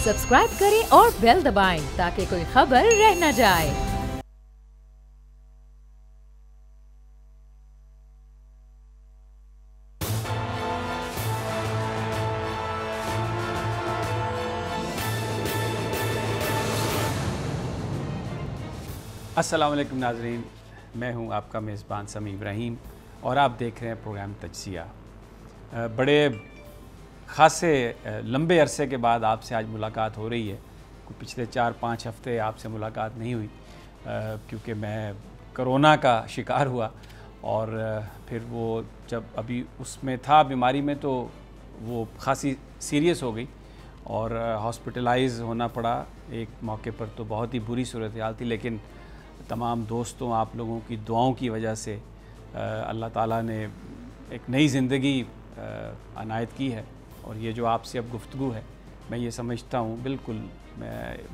Subscribe करें और bell दबाएं ताकि कोई खबर रह न जाए। अस्सलाम वालेकुम नाज़रीन, मैं हूं आपका मेज़बान समी इब्राहिम और आप देख रहे हैं प्रोग्राम तजज़िया। बड़े ख़ासे लंबे अरसे के बाद आपसे आज मुलाकात हो रही है। पिछले 4-5 हफ़्ते आपसे मुलाकात नहीं हुई क्योंकि मैं कोरोना का शिकार हुआ और फिर वो जब अभी उसमें था बीमारी में तो वो ख़ासी सीरियस हो गई और हॉस्पिटलाइज़ होना पड़ा। एक मौके पर तो बहुत ही बुरी सूरत हाल थी, लेकिन तमाम दोस्तों आप लोगों की दुआओं की वजह से अल्लाह ताला ने एक नई ज़िंदगी अनायत की है। और ये जो आपसे अब गुफ्तगू है, मैं ये समझता हूँ, बिल्कुल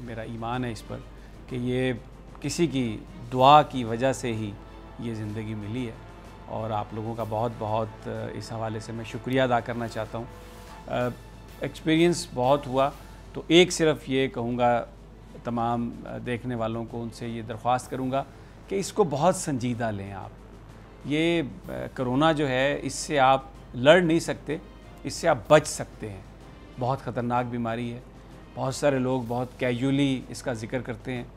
मेरा ईमान है इस पर कि ये किसी की दुआ की वजह से ही ये ज़िंदगी मिली है और आप लोगों का बहुत बहुत इस हवाले से मैं शुक्रिया अदा करना चाहता हूँ। एक्सपीरियंस बहुत हुआ, तो एक सिर्फ़ ये कहूँगा तमाम देखने वालों को, उनसे ये दरख्वास्त करूँगा कि इसको बहुत संजीदा लें आप। ये कोरोना जो है, इससे आप लड़ नहीं सकते, इससे आप बच सकते हैं। बहुत ख़तरनाक बीमारी है, बहुत सारे लोग बहुत कैजुअली इसका ज़िक्र करते हैं।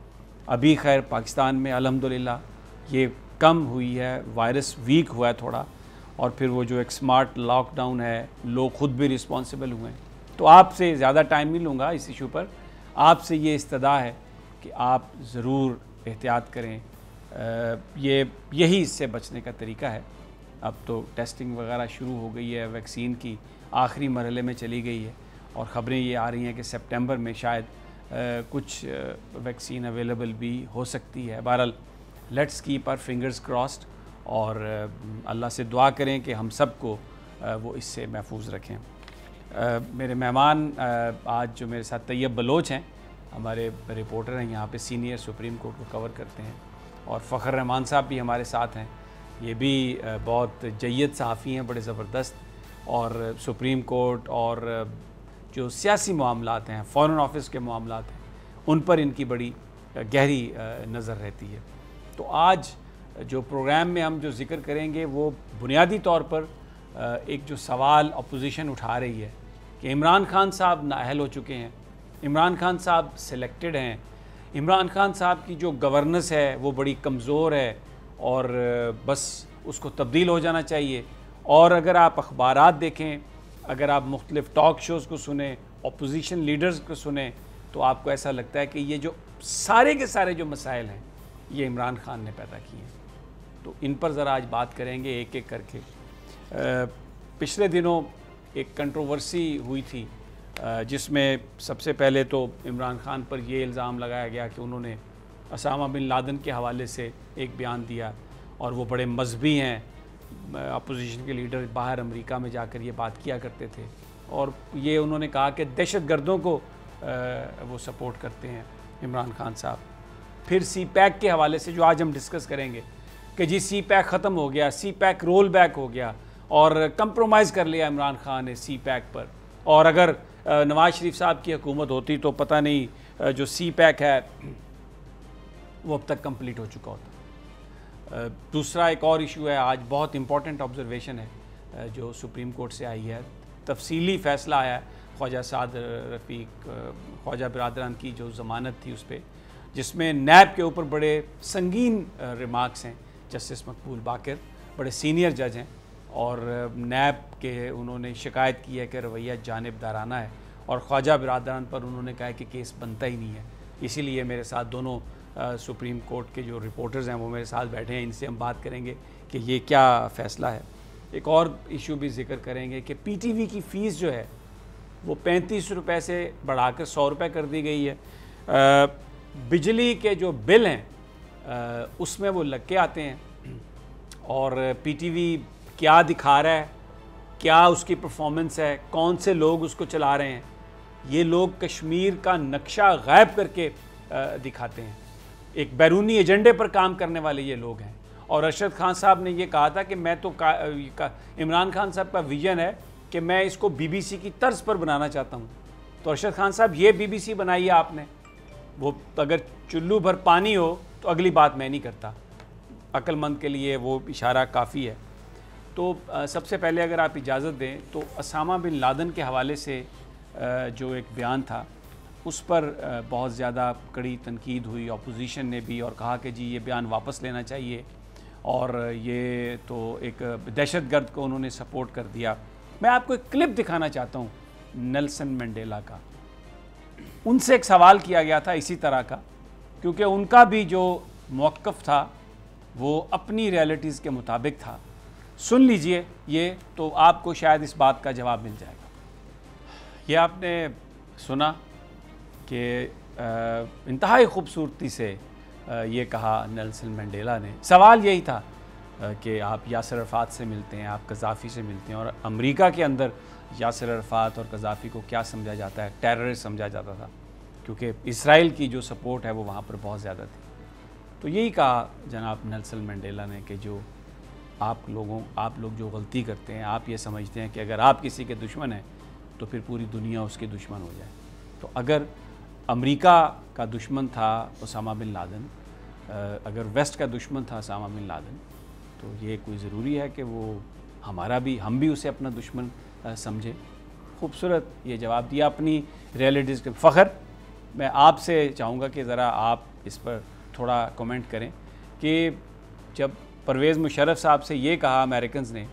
अभी खैर पाकिस्तान में अल्हम्दुलिल्लाह ये कम हुई है, वायरस वीक हुआ है थोड़ा, और फिर वो जो एक स्मार्ट लॉकडाउन है, लोग ख़ुद भी रिस्पॉन्सिबल हुए हैं। तो आपसे ज़्यादा टाइम नहीं लूँगा इस इशू पर, आपसे ये इस्तदा है कि आप ज़रूर एहतियात करें। यही इससे बचने का तरीका है। अब तो टेस्टिंग वगैरह शुरू हो गई है, वैक्सीन की आखिरी मरहले में चली गई है और ख़बरें ये आ रही हैं कि सितंबर में शायद कुछ वैक्सीन अवेलेबल भी हो सकती है। बहरहाल let's keep our fingers crossed और अल्लाह से दुआ करें कि हम सब को वो इससे महफूज रखें। मेरे मेहमान आज जो मेरे साथ तैयब बलोच हैं, हमारे रिपोर्टर हैं यहाँ पे, सीनियर सुप्रीम कोर्ट को कवर करते हैं, और फ़खर रहमान साहब भी हमारे साथ हैं। ये भी बहुत जय्यद सहाफ़ी हैं, बड़े ज़बरदस्त, और सुप्रीम कोर्ट और जो सियासी मामलात हैं, फ़ॉरेन ऑफिस के मामलात हैं, उन पर इनकी बड़ी गहरी नज़र रहती है। तो आज जो प्रोग्राम में हम जो ज़िक्र करेंगे वो बुनियादी तौर पर एक जो सवाल अपोजिशन उठा रही है कि इमरान खान साहब नाअहल हो चुके हैं, इमरान खान साहब सिलेक्टेड हैं, इमरान खान साहब की जो गवर्नेंस है वो बड़ी कमज़ोर है और बस उसको तब्दील हो जाना चाहिए। और अगर आप अखबारात देखें, अगर आप मुख्तलिफ़ टॉक शोज़ को सुने, अपोजिशन लीडर्स को सुने, तो आपको ऐसा लगता है कि ये जो सारे के सारे जो मसाइल हैं ये इमरान खान ने पैदा किए हैं। तो इन पर ज़रा आज बात करेंगे एक एक करके। पिछले दिनों एक कंट्रोवर्सी हुई थी जिसमें सबसे पहले तो इमरान खान पर यह इल्ज़ाम लगाया गया कि उन्होंने ओसामा बिन लादेन के हवाले से एक बयान दिया और वो बड़े मजहबी हैं। अपोजिशन के लीडर बाहर अमेरिका में जाकर ये बात किया करते थे और ये उन्होंने कहा कि दहशत गर्दों को वो सपोर्ट करते हैं इमरान खान साहब। फिर सी पैक के हवाले से जो आज हम डिस्कस करेंगे कि जी सी पैक ख़त्म हो गया, सी पैक रोल बैक हो गया और कंप्रोमाइज़ कर लिया इमरान खान ने सी पैक पर, और अगर नवाज़ शरीफ साहब की हुकूमत होती तो पता नहीं जो सी पैक है वो अब तक कंप्लीट हो चुका होता। दूसरा एक और इशू है, आज बहुत इंपॉर्टेंट ऑब्जर्वेशन है जो सुप्रीम कोर्ट से आई है, तफसीली फ़ैसला आया है ख्वाजा साद रफ़ीक ख्वाजा बिरादरान की जो ज़मानत थी उस पर, जिसमें नैब के ऊपर बड़े संगीन रिमार्क्स हैं। जस्टिस मकबूल बाकर बड़े सीनियर जज हैं और नैब के उन्होंने शिकायत की है कि रवैया जानिबदाराना है और ख्वाजा बिरादरान पर उन्होंने कहा है कि केस बनता ही नहीं है। इसीलिए मेरे साथ दोनों सुप्रीम कोर्ट के जो रिपोर्टर्स हैं वो मेरे साथ बैठे हैं, इनसे हम बात करेंगे कि ये क्या फ़ैसला है। एक और इशू भी ज़िक्र करेंगे कि पीटीवी की फ़ीस जो है वो 35 रुपये से बढ़ाकर 100 रुपये कर दी गई है। बिजली के जो बिल हैं उसमें वो लग के आते हैं और पीटीवी क्या दिखा रहा है, क्या उसकी परफॉर्मेंस है, कौन से लोग उसको चला रहे हैं, ये लोग कश्मीर का नक्शा गायब करके दिखाते हैं। एक बैरूनी एजेंडे पर काम करने वाले ये लोग हैं। और अरशद खान साहब ने ये कहा था कि मैं तो इमरान खान साहब का विजन है कि मैं इसको बीबीसी की तर्ज पर बनाना चाहता हूँ। तो अरशद खान साहब ये BBC बनाई है आपने, वो अगर चुल्लू भर पानी हो तो अगली बात मैं नहीं करता, अक्लमंद के लिए वो इशारा काफ़ी है। तो सबसे पहले अगर आप इजाज़त दें तो उसामा बिन लादेन के हवाले से जो एक बयान था उस पर बहुत ज़्यादा कड़ी तनकीद हुई, अपोजिशन ने भी, और कहा कि जी ये बयान वापस लेना चाहिए और ये तो एक दहशतगर्द को उन्होंने सपोर्ट कर दिया। मैं आपको एक क्लिप दिखाना चाहता हूँ नेल्सन मंडेला का। उनसे एक सवाल किया गया था इसी तरह का, क्योंकि उनका भी जो मौक़िफ़ था वो अपनी रियलिटीज़ के मुताबिक था। सुन लीजिए ये, तो आपको शायद इस बात का जवाब मिल जाएगा। ये आपने सुना कि इंतहाई खूबसूरती से ये कहा नेल्सन मंडेला ने। सवाल यही था कि आप यासिर अरफ़ात से मिलते हैं, आप कज़ाफ़ी से मिलते हैं, और अमेरिका के अंदर यासिर अरफ़ात और कज़ाफ़ी को क्या समझा जाता है? टेररिस्ट समझा जाता था, क्योंकि इसराइल की जो सपोर्ट है वो वहाँ पर बहुत ज़्यादा थी। तो यही कहा जनाब नेल्सन मंडेला ने कि जो आप लोग जो गलती करते हैं, आप ये समझते हैं कि अगर आप किसी के दुश्मन हैं तो फिर पूरी दुनिया उसके दुश्मन हो जाए। तो अगर अमेरिका का दुश्मन था उसामा बिन लादेन, अगर वेस्ट का दुश्मन था उसामा बिन लादेन, तो ये कोई ज़रूरी है कि वो हम भी उसे अपना दुश्मन समझे? खूबसूरत ये जवाब दिया अपनी रियलिटीज़ के फ़ख्र। मैं आपसे चाहूँगा कि ज़रा आप इस पर थोड़ा कमेंट करें कि जब परवेज़ मुशर्रफ साहब से ये कहा अमेरिकन ने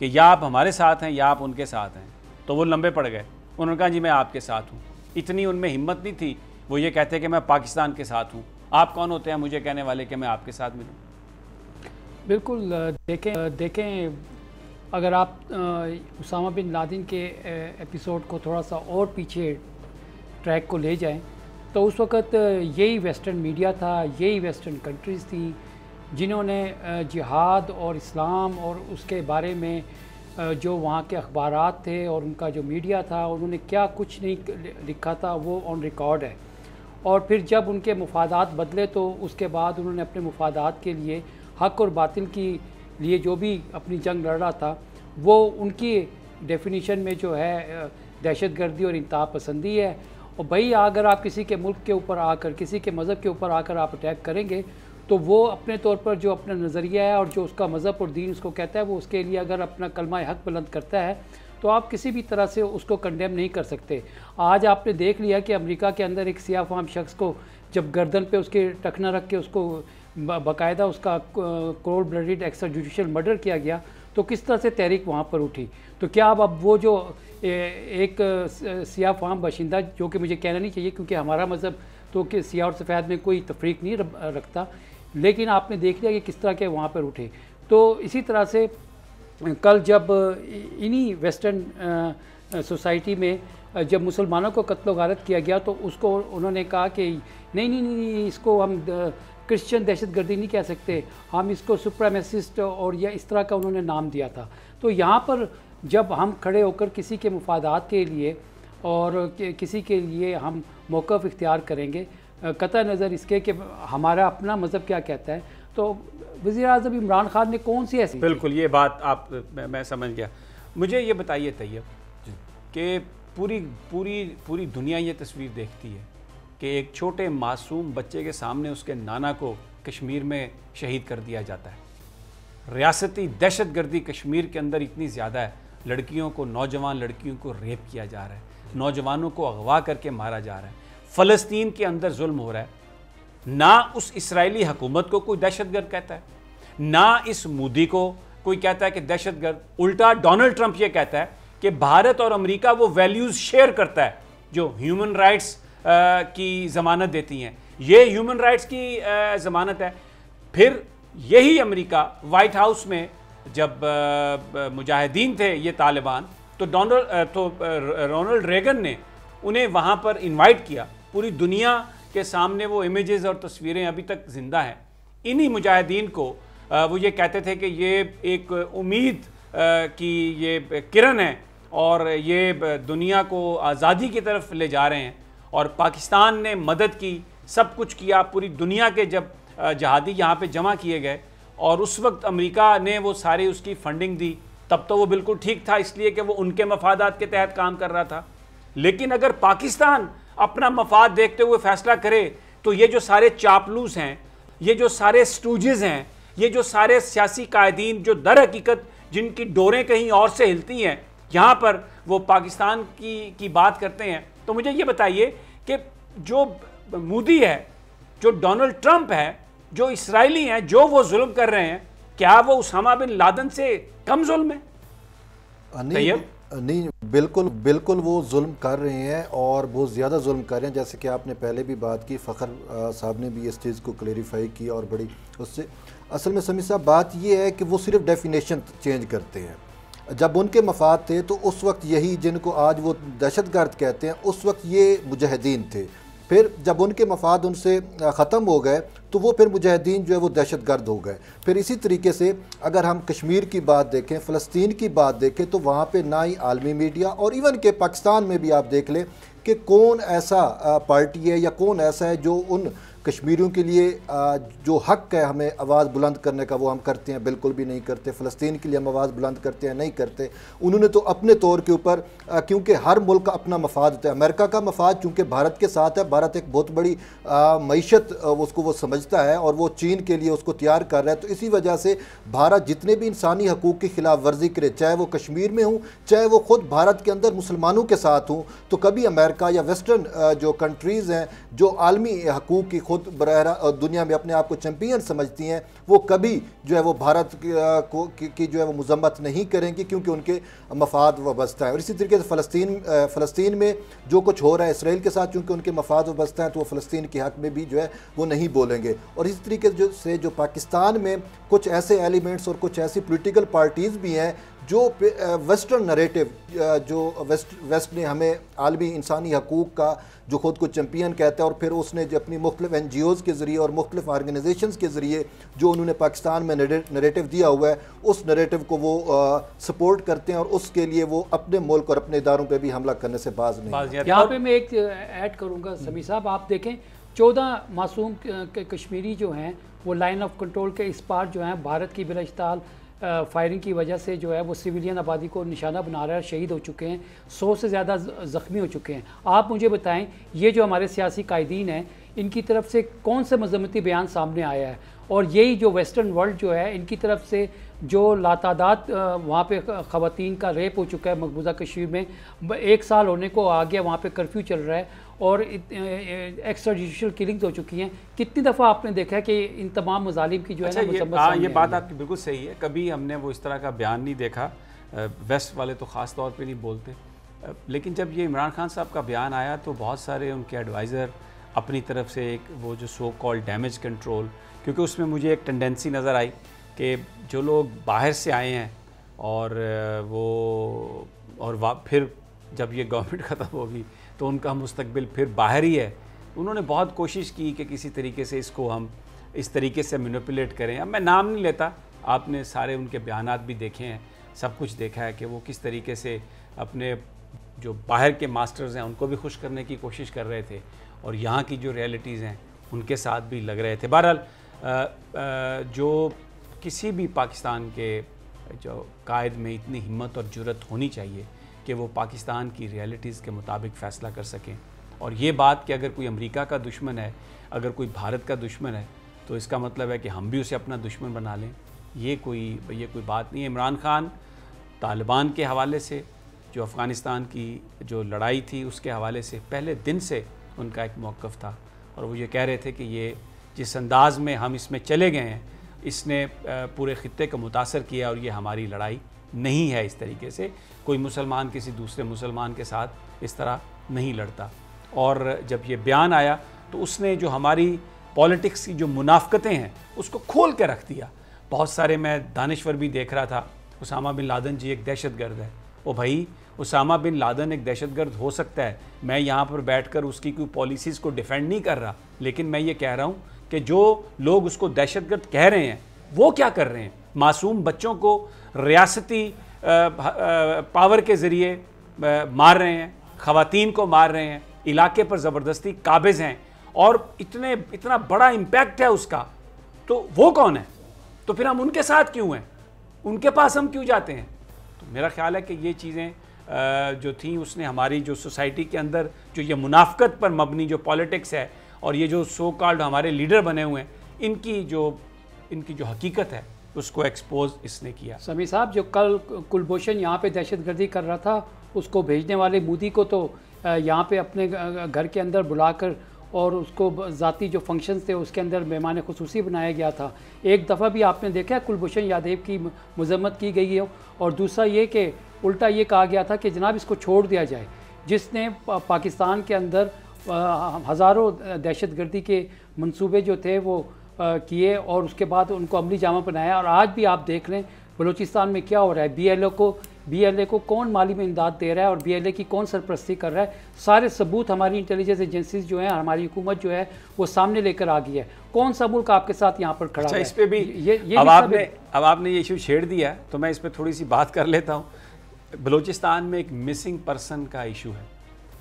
कि या आप हमारे साथ हैं या आप उनके साथ हैं, तो वो लंबे पड़ गए। उन्होंने कहा जी मैं आपके साथ हूँ। इतनी उनमें हिम्मत नहीं थी वो ये कहते कि मैं पाकिस्तान के साथ हूँ। आप कौन होते हैं मुझे कहने वाले कि मैं आपके साथ मिलूँ? बिल्कुल। देखें अगर आप उसामा बिन लादेन के एपिसोड को थोड़ा सा और पीछे ट्रैक को ले जाएं, तो उस वक़्त यही वेस्टर्न मीडिया था, यही वेस्टर्न कंट्रीज़ थी जिन्होंने जिहाद और इस्लाम और उसके बारे में जो वहाँ के अखबारात थे और उनका जो मीडिया था, उन्होंने क्या कुछ नहीं लिखा था वो ऑन रिकॉर्ड है। और फिर जब उनके मुफादात बदले तो उसके बाद उन्होंने अपने मुफादात के लिए हक़ और बातिल की लिए जो भी अपनी जंग लड़ रहा था, वो उनकी डेफिनीशन में जो है दहशतगर्दी और इंतहा पसंदी है। और भाई अगर आप किसी के मुल्क के ऊपर आकर, किसी के मज़हब के ऊपर आकर आप अटैक करेंगे तो वो अपने तौर पर जो अपना नज़रिया है और जो उसका मज़हब और दीन उसको कहता है, वो उसके लिए अगर अपना कलमा हक़ बुलंद करता है तो आप किसी भी तरह से उसको कंडेम नहीं कर सकते। आज आपने देख लिया कि अमेरिका के अंदर एक सियाह फाम शख्स को जब गर्दन पे उसके टखना रख के उसको बाकायदा उसका cold blooded extra judicial murder किया गया, तो किस तरह से तहरीक वहाँ पर उठी। तो क्या अब वो जो एक सियाह फाम बाशिंदा, जो कि मुझे कहना नहीं चाहिए क्योंकि हमारा मज़हब तो कि सियाह और सफ़ेद में कोई तफरीक नहीं रखता, लेकिन आपने देख लिया कि किस तरह के वहाँ पर उठे। तो इसी तरह से कल जब इन्हीं वेस्टर्न सोसाइटी में जब मुसलमानों को कत्ल गारत किया गया तो उसको उन्होंने कहा कि नहीं, इसको हम क्रिश्चियन दहशतगर्दी नहीं कह सकते, हम इसको सुप्रीमेसिस्ट और या इस तरह का उन्होंने नाम दिया था। तो यहाँ पर जब हम खड़े होकर किसी के मुफादात के लिए और किसी के लिए हम मौक़िफ़ इख्तियार करेंगे, कतई नज़र इसके कि हमारा अपना मज़हब क्या कहता है, तो वज़ीर-ए-आज़म इमरान खान ने कौन सी ऐसी, बिल्कुल ये बात आप मैं समझ गया। मुझे ये बताइए तैयब कि पूरी दुनिया ये तस्वीर देखती है कि एक छोटे मासूम बच्चे के सामने उसके नाना को कश्मीर में शहीद कर दिया जाता है। रियासती दहशतगर्दी कश्मीर के अंदर इतनी ज़्यादा है, लड़कियों को, नौजवान लड़कियों को रेप किया जा रहा है, नौजवानों को अगवा करके मारा जा रहा है, फ़लस्तीन के अंदर जुल्म हो रहा है। ना उस इसराइली हुकूमत को कोई दहशतगर्द कहता है, ना इस मोदी को कोई कहता है कि दहशतगर्द। उल्टा डोनाल्ड ट्रंप ये कहता है कि भारत और अमेरिका वो वैल्यूज़ शेयर करता है जो ह्यूमन राइट्स की ज़मानत देती हैं। ये ह्यूमन राइट्स की ज़मानत है। फिर यही अमेरिका वाइट हाउस में जब मुजाहिदीन थे ये तालिबान, तो रोनाल्ड रेगन ने उन्हें वहाँ पर इनवाइट किया। पूरी दुनिया के सामने वो इमेजेस और तस्वीरें अभी तक ज़िंदा हैं। इन्हीं मुजाहिदीन को वो ये कहते थे कि ये एक उम्मीद की ये किरण है और ये दुनिया को आज़ादी की तरफ ले जा रहे हैं। और पाकिस्तान ने मदद की, सब कुछ किया। पूरी दुनिया के जब जहादी यहाँ पे जमा किए गए और उस वक्त अमेरिका ने वो सारी उसकी फंडिंग दी, तब तो वो बिल्कुल ठीक था, इसलिए कि वो उनके मफादात के तहत काम कर रहा था। लेकिन अगर पाकिस्तान अपना मफाद देखते हुए फैसला करे तो ये जो सारे चापलूस हैं, ये जो सारे स्टूजेस हैं, ये जो सारे सियासी कायदीन जो दर हकीकत जिनकी डोरें कहीं और से हिलती हैं, यहाँ पर वो पाकिस्तान की बात करते हैं। तो मुझे ये बताइए कि जो मोदी है, जो डोनाल्ड ट्रंप है, जो इसराइली हैं, जो वो जुल्म कर रहे हैं, क्या वो उसामा बिन लादेन से कम जुल्म है? नहीं, बिल्कुल बिल्कुल वो जुल्म कर रहे हैं और बहुत ज़्यादा जुल्म कर रहे हैं। जैसे कि आपने पहले भी बात की, फ़खर साहब ने भी इस चीज़ को क्लेरिफाई की और बड़ी उससे असल में समी साहब बात ये है कि वो सिर्फ डेफिनेशन चेंज करते हैं। जब उनके मफाद थे तो उस वक्त यही जिनको आज वो दहशतगर्द कहते हैं, उस वक्त ये मुजाहिदीन थे। फिर जब उनके मफाद उनसे ख़त्म हो गए तो वो फिर मुजाहिदीन जो है वो दहशतगर्द हो गए। फिर इसी तरीके से अगर हम कश्मीर की बात देखें, फ़लस्तीन की बात देखें, तो वहाँ पे ना ही आलमी मीडिया और इवन के पाकिस्तान में भी आप देख लें कि कौन ऐसा पार्टी है या कौन ऐसा है जो उन कश्मीरियों के लिए जो हक़ है हमें आवाज़ बुलंद करने का वो हम करते हैं, बिल्कुल भी नहीं करते। फ़लस्तीन के लिए हम आवाज़ बुलंद करते हैं, नहीं करते। उन्होंने तो अपने तौर के ऊपर क्योंकि हर मुल्क का अपना मफाद होता है। अमेरिका का मफाद चूँकि भारत के साथ है, भारत एक बहुत बड़ी मईशत उसको वो समझता है और वो चीन के लिए उसको तैयार कर रहा है। तो इसी वजह से भारत जितने भी इंसानी हकूक़ की खिलाफ वर्जी करे, चाहे वो कश्मीर में हो, चाहे वो ख़ुद भारत के अंदर मुसलमानों के साथ हों, तो कभी अमेरिका या वेस्टर्न जो कंट्रीज़ हैं जो आलमी हकूक़ की बरहरा दुनिया में अपने आप को चैंपियन समझती हैं, वो कभी जो है वो भारत की जो है वो मजम्मत नहीं करेंगी क्योंकि उनके मफाद वाबस्ता है। और इसी तरीके से फ़लस्तीन में जो कुछ हो रहा है इसराइल के साथ, चूँकि उनके मफाद वाबस्ता है तो वो फ़लस्तीन के हक़ में भी जो है वो नहीं बोलेंगे। और इसी तरीके से जो पाकिस्तान में कुछ ऐसे एलिमेंट्स और कुछ ऐसी पोलिटिकल पार्टीज़ भी हैं जो वेस्टर्न नरेटिव जो वेस्ट ने हमें आलमी इंसानी हकूक़ का जो ख़ुद को चैम्पियन कहता है और फिर उसने जो अपनी मुख्तलिफ NGOs के ज़रिए और मुख्तलिफ ऑर्गेनाइजेशंस के ज़रिए जो उन्होंने पाकिस्तान में नरेटिव दिया हुआ है, उस नरेटिव को वो सपोर्ट करते हैं और उसके लिए वो अपने मुल्क और अपने इदारों पर भी हमला करने से बाज नहीं। यहाँ पर मैं एक ऐड करूँगा समी साहब, आप देखें 14 मासूम कश्मीरी जो हैं वो लाइन ऑफ कंट्रोल के इस पार जो हैं भारत की बिलाइश्ताल फायरिंग की वजह से जो है वो सिविलियन आबादी को निशाना बना रहा है, शहीद हो चुके हैं, 100 से ज़्यादा ज़ख्मी हो चुके हैं। आप मुझे बताएं ये जो हमारे सियासी कायदीन हैं इनकी तरफ से कौन से मजम्मती बयान सामने आया है? और यही जो वेस्टर्न वर्ल्ड जो है इनकी तरफ से जो लातादाद वहाँ पे ख़वातीन का रेप हो चुका है मकबूजा कश्मीर में, 1 साल होने को आ गया, वहाँ पे कर्फ्यू चल रहा है और एक्स्ट्रा जुडिशल किलिंग्स हो चुकी हैं। कितनी दफ़ा आपने देखा है कि इन तमाम मजालिम की जो है ना ये बात आपकी बिल्कुल सही है। कभी हमने वो इस तरह का बयान नहीं देखा, वेस्ट वाले तो ख़ास तौर पे नहीं बोलते। लेकिन जब ये इमरान खान साहब का बयान आया तो बहुत सारे उनके एडवाइज़र अपनी तरफ से एक वो जो सो कॉल्ड डैमेज कंट्रोल, क्योंकि उसमें मुझे एक टेंडेंसी नज़र आई कि जो लोग बाहर से आए हैं और फिर जब ये गवर्नमेंट ख़त्म होगी तो उनका मुस्तकबिल फिर बाहर ही है। उन्होंने बहुत कोशिश की कि किसी तरीके से इसको हम इस तरीके से मैनिपुलेट करें। अब मैं नाम नहीं लेता, आपने सारे उनके बयानात भी देखे हैं, सब कुछ देखा है कि वो किस तरीके से अपने जो बाहर के मास्टर्स हैं उनको भी खुश करने की कोशिश कर रहे थे और यहाँ की जो रियलिटीज़ हैं उनके साथ भी लग रहे थे। बहरहाल जो किसी भी पाकिस्तान के जो कायद में इतनी हिम्मत और जुर्रत होनी चाहिए कि वो पाकिस्तान की रियलिटीज़ के मुताबिक फ़ैसला कर सकें। और ये बात कि अगर कोई अमेरिका का दुश्मन है, अगर कोई भारत का दुश्मन है, तो इसका मतलब है कि हम भी उसे अपना दुश्मन बना लें, ये कोई बात नहीं है। इमरान खान तालिबान के हवाले से, जो अफ़गानिस्तान की जो लड़ाई थी उसके हवाले से पहले दिन से उनका एक मौक़िफ़ था और वो ये कह रहे थे कि ये जिस अंदाज़ में हम इसमें चले गए हैं इसने पूरे ख़ित्ते को मुतासर किया और ये हमारी लड़ाई नहीं है। इस तरीके से कोई मुसलमान किसी दूसरे मुसलमान के साथ इस तरह नहीं लड़ता। और जब ये बयान आया तो उसने जो हमारी पॉलिटिक्स की जो मुनाफ़कतें हैं उसको खोल के रख दिया। बहुत सारे मैं दानिश्वर भी देख रहा था, उसामा बिन लादेन जी एक दहशतगर्द है। ओ भाई, उसामा बिन लादेन एक दहशतगर्द हो सकता है, मैं यहाँ पर बैठकर उसकी कोई पॉलिसीज़ को डिफेंड नहीं कर रहा, लेकिन मैं ये कह रहा हूँ कि जो लोग उसको दहशतगर्द कह रहे हैं वो क्या कर रहे हैं? मासूम बच्चों को रियासती पावर के ज़रिए मार रहे हैं, ख़वातीन को मार रहे हैं, इलाके पर ज़बरदस्ती काबिज़ हैं और इतना बड़ा इम्पैक्ट है उसका। तो वो कौन है? तो फिर हम उनके साथ क्यों हैं? उनके पास हम क्यों जाते हैं? तो मेरा ख्याल है कि ये चीज़ें जो थी उसने हमारी जो सोसाइटी के अंदर जो ये मुनाफ़क़त पर मबनी जो पॉलिटिक्स है और ये जो सो कॉल्ड हमारे लीडर बने हुए हैं इनकी जो हकीकत है उसको एक्सपोज इसने किया। समी साहब, जो कल कुलभूषण यहाँ पे दहशतगर्दी कर रहा था उसको भेजने वाले मोदी को तो यहाँ पे अपने घर के अंदर बुलाकर और उसको ज़ाती जो फंक्शंस थे उसके अंदर मेहमान खुसूसी बनाया गया था। एक दफ़ा भी आपने देखा है कुलभूषण यादव की मजम्मत की गई है? और दूसरा ये कि उल्टा ये कहा गया था कि जनाब इसको छोड़ दिया जाए, जिसने पाकिस्तान के अंदर हज़ारों दहशतगर्दी के मंसूबे जो थे वो किए और उसके बाद उनको अमली जामा बनाया। और आज भी आप देख लें बलूचिस्तान में क्या हो रहा है, BLA को कौन माली में इमदाद दे रहा है और BLA की कौन सरपरस्ती कर रहा है, सारे सबूत हमारी इंटेलिजेंस एजेंसीज जो हैं, हमारी हुकूमत जो है वो सामने लेकर आ गई है। कौन सा मुल्क आपके साथ यहाँ पर खड़ा है? इस पे भी ये अब आपने ये इशू छेड़ दिया है तो मैं इस पर थोड़ी सी बात कर लेता हूँ। बलूचिस्तान में एक मिसिंग पर्सन का इशू है,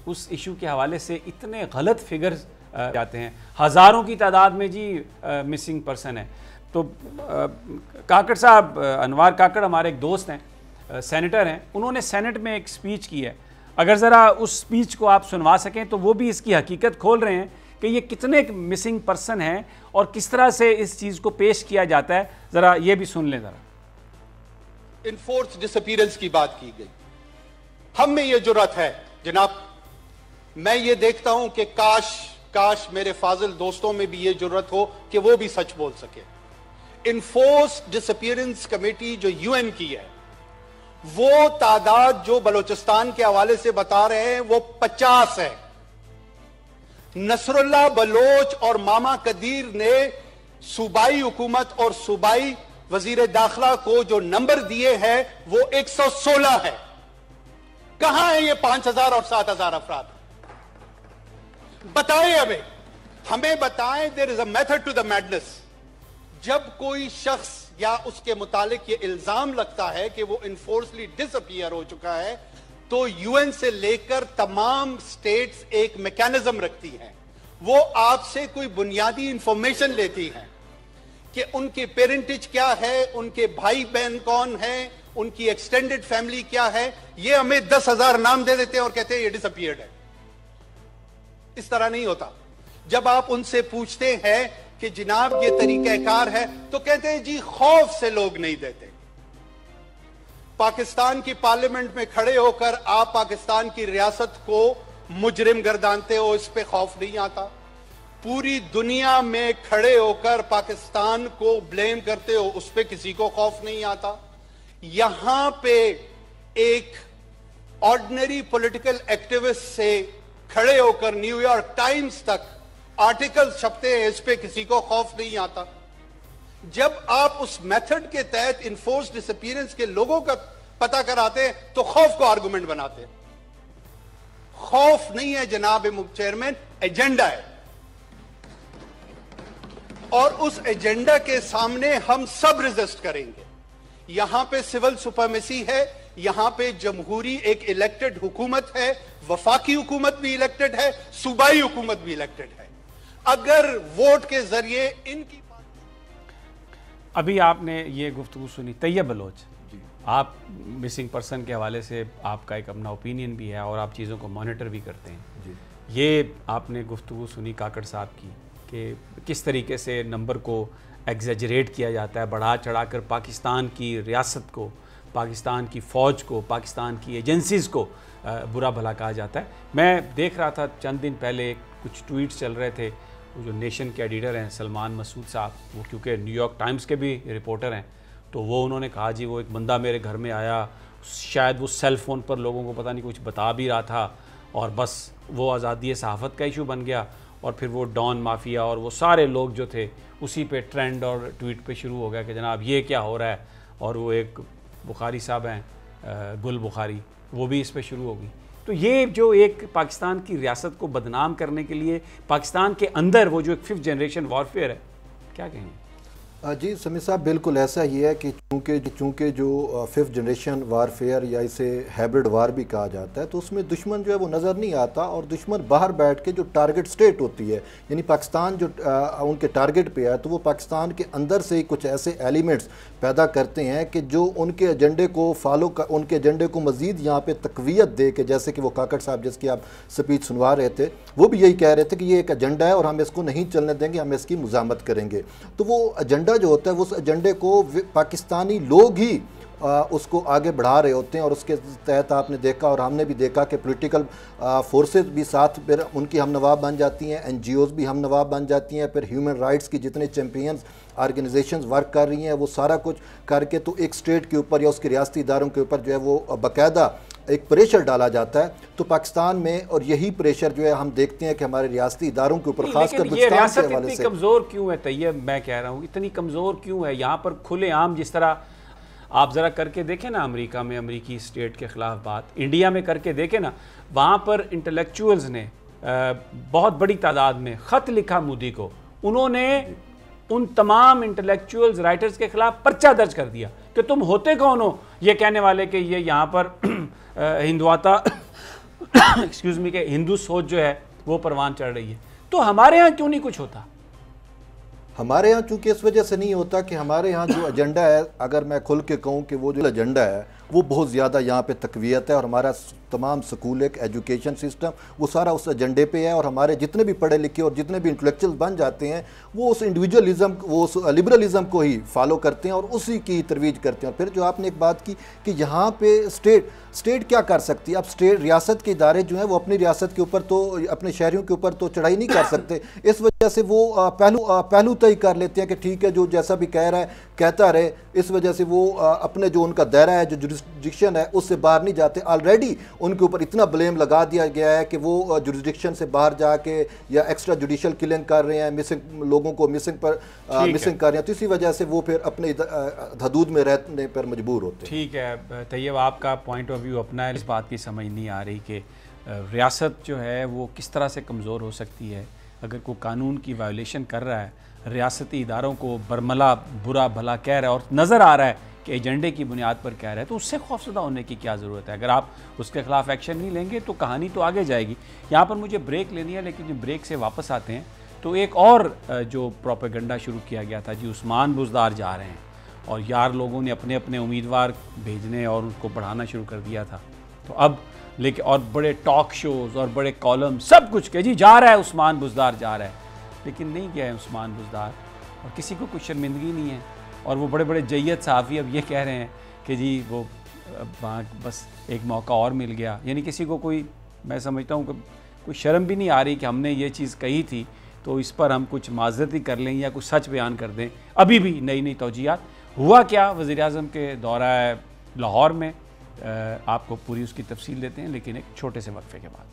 उस इशू के हवाले से इतने गलत फिगर्स जाते हैं, हज़ारों की तादाद में जी मिसिंग पर्सन है। तो काकड़ साहब, अनवार काकड़ हमारे एक दोस्त हैं, सेनेटर हैं, उन्होंने सेनेट में एक स्पीच की है। अगर ज़रा उस स्पीच को आप सुनवा सकें तो वो भी इसकी हकीकत खोल रहे हैं कि ये कितने मिसिंग पर्सन हैं और किस तरह से इस चीज़ को पेश किया जाता है। ज़रा ये भी सुन लें ज़रा। इनफोर्स डिसअपीयरेंस की बात की गई, हम में ये जुर्रत है जनाब। मैं ये देखता हूं कि काश मेरे फाजिल दोस्तों में भी ये जुर्रत हो कि वो भी सच बोल सके। इनफोर्स डिसअपीयरेंस कमेटी जो UN की है, वो तादाद जो बलूचिस्तान के हवाले से बता रहे हैं वो 50 है। नसरुल्लाह बलोच और मामा कदीर ने सूबाई हुकूमत और सूबाई वजीर दाखिला को जो नंबर दिए हैं वो 116 है। कहां है ये 5000 और 7000 अफराद? बताएं, हमें बताएं। There is a method to the madness. जब कोई शख्स या उसके मुतालिक ये इल्जाम लगता है कि वो इनफोर्सली डिसअपीयर हो चुका है, तो UN से लेकर तमाम स्टेट्स एक मैकेनिज्म रखती हैं। वो आपसे कोई बुनियादी इंफॉर्मेशन लेती हैं कि उनके पेरेंटेज क्या है, उनके भाई बहन कौन है, उनकी एक्सटेंडेड फैमिली क्या है। ये हमें 10,000 नाम दे देते हैं और कहते हैं ये डिसअपीयर्ड है। इस तरह नहीं होता। जब आप उनसे पूछते हैं कि जनाब ये तरीकाकार है, तो कहते हैं जी खौफ से लोग नहीं देते। पाकिस्तान की पार्लियामेंट में खड़े होकर आप पाकिस्तान की रियासत को मुजरिम गर्दानते हो, इस पे खौफ नहीं आता। पूरी दुनिया में खड़े होकर पाकिस्तान को ब्लेम करते हो, उस पे किसी को खौफ नहीं आता। यहां पे एक ऑर्डिनरी पॉलिटिकल एक्टिविस्ट से खड़े होकर न्यूयॉर्क टाइम्स तक आर्टिकल छपते हैं, इस पे किसी को खौफ नहीं आता। जब आप उस मेथड के तहत इनफोर्स डिसअपीयरेंस के लोगों का पता कराते हैं तो खौफ को आर्गुमेंट बनाते हैं। खौफ नहीं है जनाब चेयरमैन, एजेंडा है। और उस एजेंडा के सामने हम सब रेजिस्ट करेंगे। यहां पे सिविल सुपरमेसी है, यहां पे जमहूरी एक इलेक्टेड हुकूमत है, वफाकी हुकूमत भी इलेक्टेड है, सूबाई हुकूमत भी इलेक्टेड है। अगर वोट के जरिए इनकी अभी आपने ये गुफ्तगू सुनी तैयब बलोच, आप मिसिंग पर्सन के हवाले से आपका एक अपना ओपिनियन भी है और आप चीज़ों को मॉनिटर भी करते हैं जी। ये आपने गुफ्तगू सुनी काकड़ साहब की कि किस तरीके से नंबर को एग्जेजरेट किया जाता है, बढ़ा चढ़ा कर पाकिस्तान की रियासत को, पाकिस्तान की फ़ौज को, पाकिस्तान की एजेंसीज़ को बुरा भला कहा जाता है। मैं देख रहा था चंद दिन पहले कुछ ट्वीट्स चल रहे थे, वो जो नेशन के एडिटर हैं सलमान मसूद साहब, वो क्योंकि न्यूयॉर्क टाइम्स के भी रिपोर्टर हैं, तो वो उन्होंने कहा जी वो एक बंदा मेरे घर में आया, शायद वो सेल फ़ोन पर लोगों को पता नहीं कुछ बता भी रहा था और बस वो आज़ादी सहाफ़त का इशू बन गया और फिर वो डॉन माफिया और वो सारे लोग जो थे उसी पे ट्रेंड और ट्वीट पे शुरू हो गया कि जनाब ये क्या हो रहा है। और वो एक बुखारी साहब हैं गुल बुखारी, वो भी इस पे शुरू हो गई। तो ये जो एक पाकिस्तान की रियासत को बदनाम करने के लिए पाकिस्तान के अंदर वो जो एक 5th जनरेशन वॉरफेयर है, क्या कहेंगे? जी समीर साहब, बिल्कुल ऐसा ही है कि चूँकि जो 5th जनरेशन वारफेयर या इसे हाइब्रिड वार भी कहा जाता है, तो उसमें दुश्मन जो है वो नज़र नहीं आता और दुश्मन बाहर बैठ के जो टारगेट स्टेट होती है, यानी पाकिस्तान जो उनके टारगेट पे है, तो वो पाकिस्तान के अंदर से ही कुछ ऐसे एलिमेंट्स पैदा करते हैं कि जो उनके एजेंडे को उनके एजेंडे को मज़ीद यहाँ पे तक़वियत दे के, जैसे कि वो काकड़ साहब जिसकी आप स्पीच सुनवा रहे थे, वो भी यही कह रहे थे कि ये एक एजेंडा है और हम इसको नहीं चलने देंगे, हम इसकी मुज़ामत करेंगे। तो वो एजेंडा जो होता है, उस एजेंडे को पाकिस्तानी लोग ही उसको आगे बढ़ा रहे होते हैं और उसके तहत आपने देखा और हमने भी देखा कि पॉलिटिकल फोर्सेस भी साथ फिर उनकी हम नवाब बन जाती हैं, NGOs भी हम नवाब बन जाती हैं, फिर ह्यूमन राइट्स की जितने चैम्पियंस ऑर्गेनाइजेशंस वर्क कर रही हैं वो सारा कुछ करके तो एक स्टेट के ऊपर या उसके रियासती इदारों के ऊपर जो है वो बाकायदा एक प्रेशर डाला जाता है। तो पाकिस्तान में और यही प्रेशर जो है हम देखते हैं कि हमारे रियासती इदारों के ऊपर खासकर ये रियासत इतनी कमज़ोर क्यों है तैयब, मैं कह रहा हूँ इतनी कमज़ोर क्यों है? यहाँ पर खुलेआम जिस तरह आप ज़रा करके देखें ना, अमेरिका में अमेरिकी स्टेट के ख़िलाफ़ बात, इंडिया में करके देखें ना, वहाँ पर इंटेलेक्चुअल्स ने बहुत बड़ी तादाद में ख़त लिखा मोदी को, उन्होंने उन तमाम इंटेलेक्चुअल्स राइटर्स के ख़िलाफ़ पर्चा दर्ज कर दिया कि तुम होते कौन हो ये कहने वाले कि ये यहाँ पर हिंदुआता एक्सक्यूज़ मी, के हिंदू सोच जो है वो परवान चढ़ रही है। तो हमारे यहाँ क्यों नहीं कुछ होता? हमारे यहाँ चूँकि इस वजह से नहीं होता कि हमारे यहाँ जो एजेंडा है, अगर मैं खुल के कहूँ कि वो जो एजेंडा है वो बहुत ज़्यादा यहाँ पे तक़वियत है और हमारा तमाम स्कूल एक एजुकेशन सिस्टम वो सारा उस एजेंडे पे है और हमारे जितने भी पढ़े लिखे और जितने भी इंटेलेक्चुअल बन जाते हैं वो उस इंडिविजुअलिज़म, वो उस लिबरलिज़म को ही फॉलो करते हैं और उसी की तरवीज करते हैं। और फिर जो आपने एक बात की कि यहाँ पे स्टेट क्या कर सकती है? अब स्टेट रियासत के इदारे जो हैं वो अपनी रियासत के ऊपर तो अपने शहरियों के ऊपर तो चढ़ाई नहीं कर सकते, इस वजह से वो पहलू तय कर लेते हैं कि ठीक है जो जैसा भी कह रहा है कहता रहे। इस वजह से वो अपने जो उनका दायरा है, जो जुरिस्डिक्शन है, उससे बाहर नहीं जाते। ऑलरेडी उनके ऊपर इतना ब्लेम लगा दिया गया है कि वो जुरिस्डिक्शन से बाहर जाके या एक्स्ट्रा जुडिशल किलिंग कर रहे हैं, मिसिंग लोगों को मिसिंग कर रहे हैं, तो इसी वजह से वो फिर अपने हदूद में रहने पर मजबूर होते हैं। ठीक है तैयब, आपका पॉइंट ऑफ व्यू अपना है, इस बात की समझ नहीं आ रही कि रियासत जो है वो किस तरह से कमज़ोर हो सकती है। अगर कोई कानून की वायोलेशन कर रहा है, रियासती इदारों को बरमला बुरा भला कह रहा है और नज़र आ रहा है कि एजेंडे की बुनियाद पर कह रहा है, तो उससे खौफजदा होने की क्या ज़रूरत है? अगर आप उसके ख़िलाफ़ एक्शन नहीं लेंगे तो कहानी तो आगे जाएगी। यहाँ पर मुझे ब्रेक लेनी है, लेकिन जब ब्रेक से वापस आते हैं तो एक और जो प्रोपेगेंडा शुरू किया गया था जी, उस्मान बुज़दार जा रहे हैं और यार लोगों ने अपने अपने उम्मीदवार भेजने और उनको बढ़ाना शुरू कर दिया था। तो अब लेकिन और बड़े टॉक शोज़ और बड़े कॉलम सब कुछ के जी जा रहा है उस्मान बुज़दार जा रहा है, लेकिन नहीं गया है उस्मान बुज़दार और किसी को कुछ शर्मिंदगी नहीं है। और वो बड़े बड़े जय्यद सहाफ़ी अब ये कह रहे हैं कि जी वो बस एक मौका और मिल गया, यानी किसी को कोई, मैं समझता हूँ कोई शर्म भी नहीं आ रही कि हमने ये चीज़ कही थी तो इस पर हम कुछ माज़रत ही कर लें या कुछ सच बयान कर दें। अभी भी नई नई तौजीहात। हुआ क्या वज़ीर-ए-आज़म के दौरा लाहौर में, आपको पूरी उसकी तफसील देते हैं, लेकिन एक छोटे से वक्फे के बाद।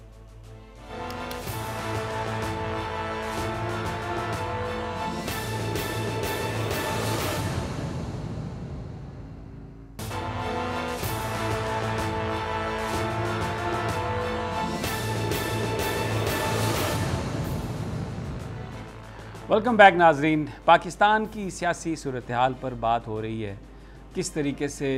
वेलकम बैक नाजरीन। पाकिस्तान की सियासी सूरत हाल पर बात हो रही है, किस तरीके से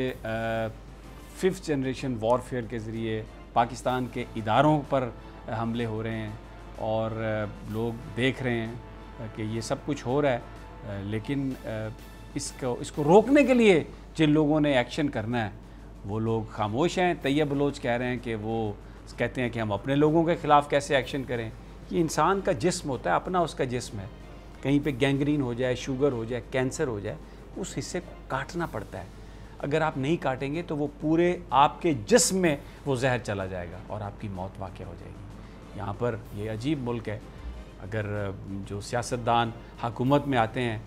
5th जनरेशन वॉरफेयर के ज़रिए पाकिस्तान के इदारों पर हमले हो रहे हैं और लोग देख रहे हैं कि ये सब कुछ हो रहा है, लेकिन इसको रोकने के लिए जिन लोगों ने एक्शन करना है वो लोग खामोश हैं। तैयब बलोच कह रहे हैं कि वो कहते हैं कि हम अपने लोगों के ख़िलाफ़ कैसे एक्शन करें। ये इंसान का जिस्म होता है, अपना उसका जिस्म है, कहीं पे गैंग्रीन हो जाए, शुगर हो जाए, कैंसर हो जाए, उस हिस्से को काटना पड़ता है। अगर आप नहीं काटेंगे तो वो पूरे आपके जिस्म में वो जहर चला जाएगा और आपकी मौत वाक़या हो जाएगी। यहाँ पर ये अजीब मुल्क है। अगर जो सियासतदान हुकूमत में आते हैं,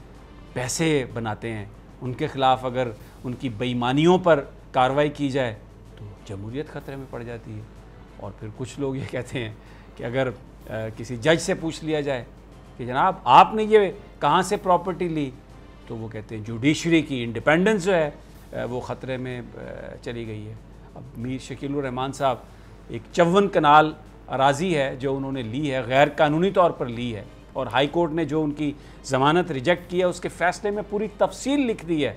पैसे बनाते हैं, उनके ख़िलाफ़ अगर उनकी बेईमानियों पर कार्रवाई की जाए तो जमहूरियत ख़तरे में पड़ जाती है। और फिर कुछ लोग ये कहते हैं कि अगर किसी जज से पूछ लिया जाए कि जनाब आपने ये कहाँ से प्रॉपर्टी ली, तो वो कहते हैं जुडिशरी की इंडिपेंडेंस जो है वो ख़तरे में चली गई है। अब मीर शकीलुर रहमान साहब एक 54 कनाल अराज़ी है जो उन्होंने ली है, गैर कानूनी तौर पर ली है, और हाई कोर्ट ने जो उनकी ज़मानत रिजेक्ट की है उसके फ़ैसले में पूरी तफसील लिख दी है।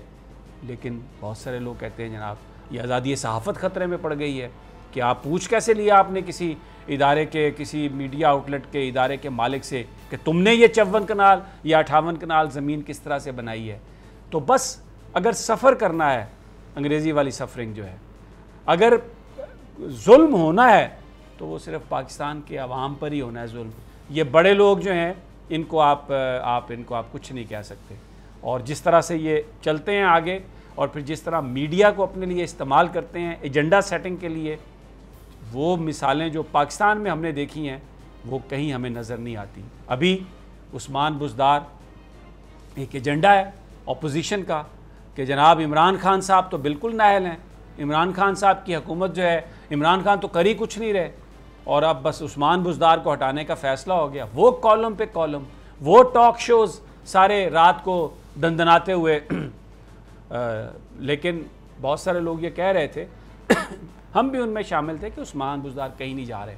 लेकिन बहुत सारे लोग कहते हैं जनाब ये आज़ादी सहाफ़त ख़तरे में पड़ गई है कि आप पूछ कैसे लिया आपने किसी इदारे के, किसी मीडिया आउटलेट के इदारे के मालिक से कि तुमने ये 54 कनाल या 58 कनाल ज़मीन किस तरह से बनाई है। तो बस अगर सफ़र करना है, अंग्रेज़ी वाली सफरिंग जो है, अगर जुल्म होना है तो वो सिर्फ पाकिस्तान के अवाम पर ही होना है जुल्म। ये बड़े लोग जो हैं इनको आप कुछ नहीं कह सकते। और जिस तरह से ये चलते हैं आगे और फिर जिस तरह मीडिया को अपने लिए इस्तेमाल करते हैं एजेंडा सेटिंग के लिए, वो मिसालें जो पाकिस्तान में हमने देखी हैं वो कहीं हमें नज़र नहीं आती। अभी उस्मान बुज़दार एक एजेंडा है अपोजिशन का कि जनाब इमरान खान साहब तो बिल्कुल नाअहल हैं, इमरान खान साहब की हुकूमत जो है, इमरान खान तो कर ही कुछ नहीं रहे और अब बस उस्मान बुज़दार को हटाने का फ़ैसला हो गया। वो कॉलम पे कॉलम, वो टॉक शोज़ सारे रात को दंदनाते हुए लेकिन बहुत सारे लोग ये कह रहे थे हम भी उनमें शामिल थे कि उस्मान बुज़दार कहीं नहीं जा रहे,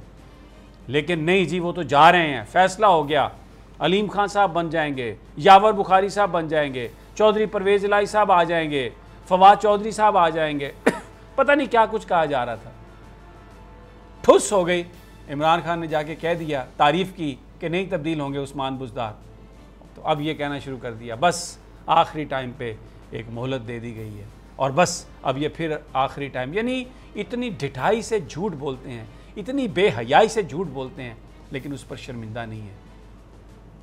लेकिन नहीं जी वो तो जा रहे हैं। फ़ैसला हो गया, अलीम खान साहब बन जाएंगे, यावर बुखारी साहब बन जाएंगे, चौधरी परवेज़ इलाही साहब आ जाएंगे, फवाद चौधरी साहब आ जाएंगे पता नहीं क्या कुछ कहा जा रहा था। ठुस हो गई, इमरान खान ने जाके कह दिया, तारीफ़ की कि नहीं तब्दील होंगे उस्मान बुज़दार। तो अब ये कहना शुरू कर दिया बस आखिरी टाइम पे एक मोहलत दे दी गई है और बस अब ये फिर आखिरी टाइम, यानी इतनी ढिठाई से झूठ बोलते हैं, इतनी बेहयाई से झूठ बोलते हैं लेकिन उस पर शर्मिंदा नहीं है।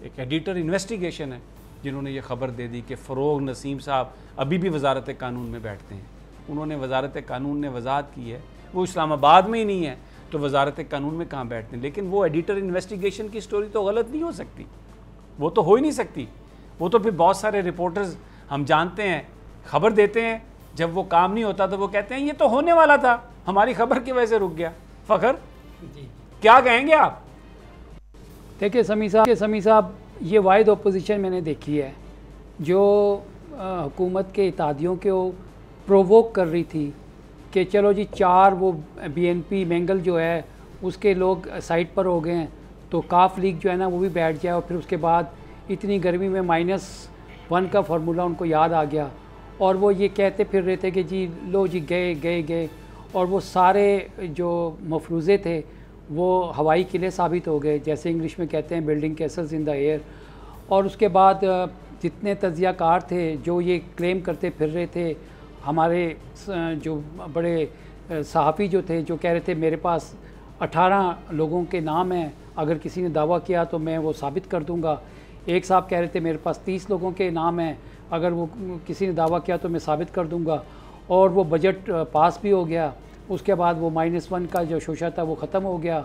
एक एडिटर इन्वेस्टिगेशन है जिन्होंने ये ख़बर दे दी कि फ़रोग नसीम साहब अभी भी वजारत कानून में बैठते हैं। उन्होंने वजारत कानून ने वजाहत की है, वो इस्लामाबाद में ही नहीं है तो वजारत कानून में कहाँ बैठते हैं। लेकिन वो एडिटर इन्वेस्टिगेशन की स्टोरी तो गलत नहीं हो सकती, वो तो हो ही नहीं सकती। वो तो फिर बहुत सारे रिपोर्टर्स हम जानते हैं खबर देते हैं, जब वो काम नहीं होता तो वो कहते हैं ये तो होने वाला था, हमारी खबर की वजह से रुक गया। फ़खर क्या कहेंगे आप? देखिए समी साहब, ये वाहिद अपोजिशन मैंने देखी है जो हुकूमत के इत्तेहादियों को प्रोवोक कर रही थी कि चलो जी 4 वो BNP मैंगल जो है उसके लोग साइड पर हो गए हैं तो काफ लीग जो है ना वो भी बैठ जाए। और फिर उसके बाद इतनी गर्मी में -1 का फार्मूला उनको याद आ गया और वो ये कहते फिर रहे थे कि जी लो जी गए और वो सारे जो मफरूज़े थे वो हवाई किले साबित हो गए, जैसे इंग्लिश में कहते हैं building Castle's in the air. और उसके बाद जितने तज्ज़ियाकार थे जो ये क्लेम करते फिर रहे थे, हमारे जो बड़े सहाफ़ी जो थे जो कह रहे थे मेरे पास 18 लोगों के नाम हैं, अगर किसी ने दावा किया तो मैं वो साबित कर दूंगा। एक साहब कह रहे थे मेरे पास 30 लोगों के नाम हैं, अगर वो किसी ने दावा किया तो मैं साबित कर दूंगा। और वो बजट पास भी हो गया। उसके बाद वो -1 का जो शोशा था वो ख़त्म हो गया।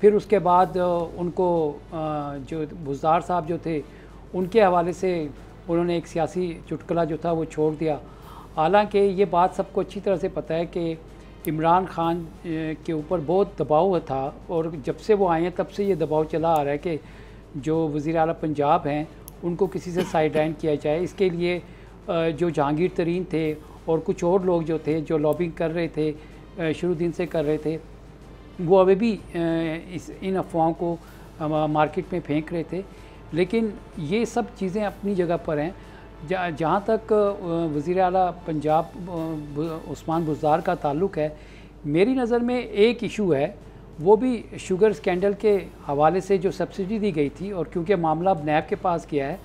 फिर उसके बाद उनको जो बुज़दार साहब जो थे उनके हवाले से उन्होंने एक सियासी चुटकुला जो था वो छोड़ दिया। हालांकि ये बात सबको अच्छी तरह से पता है कि इमरान खान के ऊपर बहुत दबाव था और जब से वो आए हैं तब से ये दबाव चला आ रहा है कि जो वज़ीर आला पंजाब हैं उनको किसी से साइडलाइन किया जाए। इसके लिए जो जहांगीर तरीन थे और कुछ और लोग जो थे जो लॉबिंग कर रहे थे, शुरू दिन से कर रहे थे, वो अभी भी इन अफवाहों को मार्केट में फेंक रहे थे। लेकिन ये सब चीज़ें अपनी जगह पर हैं। जहाँ तक वज़ीर आला पंजाब उस्मान बुज़दार का ताल्लुक़ है, मेरी नज़र में एक इशू है, वो भी शुगर स्कैंडल के हवाले से जो सब्सिडी दी गई थी। और क्योंकि मामला अब नैब के पास गया है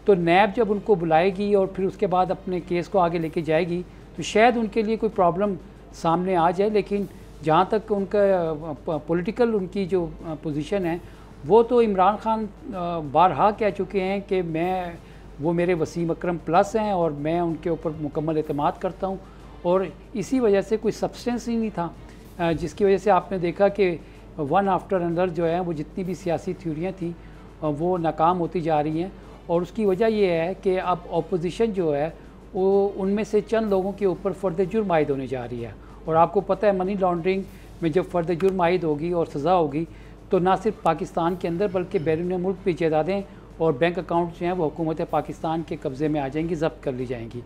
तो नैब जब उनको बुलाएगी और फिर उसके बाद अपने केस को आगे लेके जाएगी तो शायद उनके लिए कोई प्रॉब्लम सामने आ जाए। लेकिन जहाँ तक उनका पॉलिटिकल उनकी जो पोजीशन है वो तो इमरान खान बारहा कह चुके हैं कि वो मेरे वसीम अकरम प्लस हैं और मैं उनके ऊपर मुकम्मल एतमाद करता हूँ। और इसी वजह से कोई सब्सटेंस ही नहीं था, जिसकी वजह से आपने देखा कि वन आफ्टर अनदर जो है वो जितनी भी सियासी थ्योरियाँ थी वो नाकाम होती जा रही हैं। और उसकी वजह ये है कि अब अपोजिशन जो है वो उनमें से चंद लोगों के ऊपर फ़र्द जुर्म आयद होने जा रही है। और आपको पता है मनी लॉन्ड्रिंग में जब फ़र्द जुर्म आयद होगी और सज़ा होगी तो ना सिर्फ पाकिस्तान के अंदर बल्कि बैरून मुल्क भी जायदादें और बैंक अकाउंट जो हैं वो हुकूमत पाकिस्तान के कब्ज़े में आ जाएंगी, ज़ब्त कर ली जाएंगी।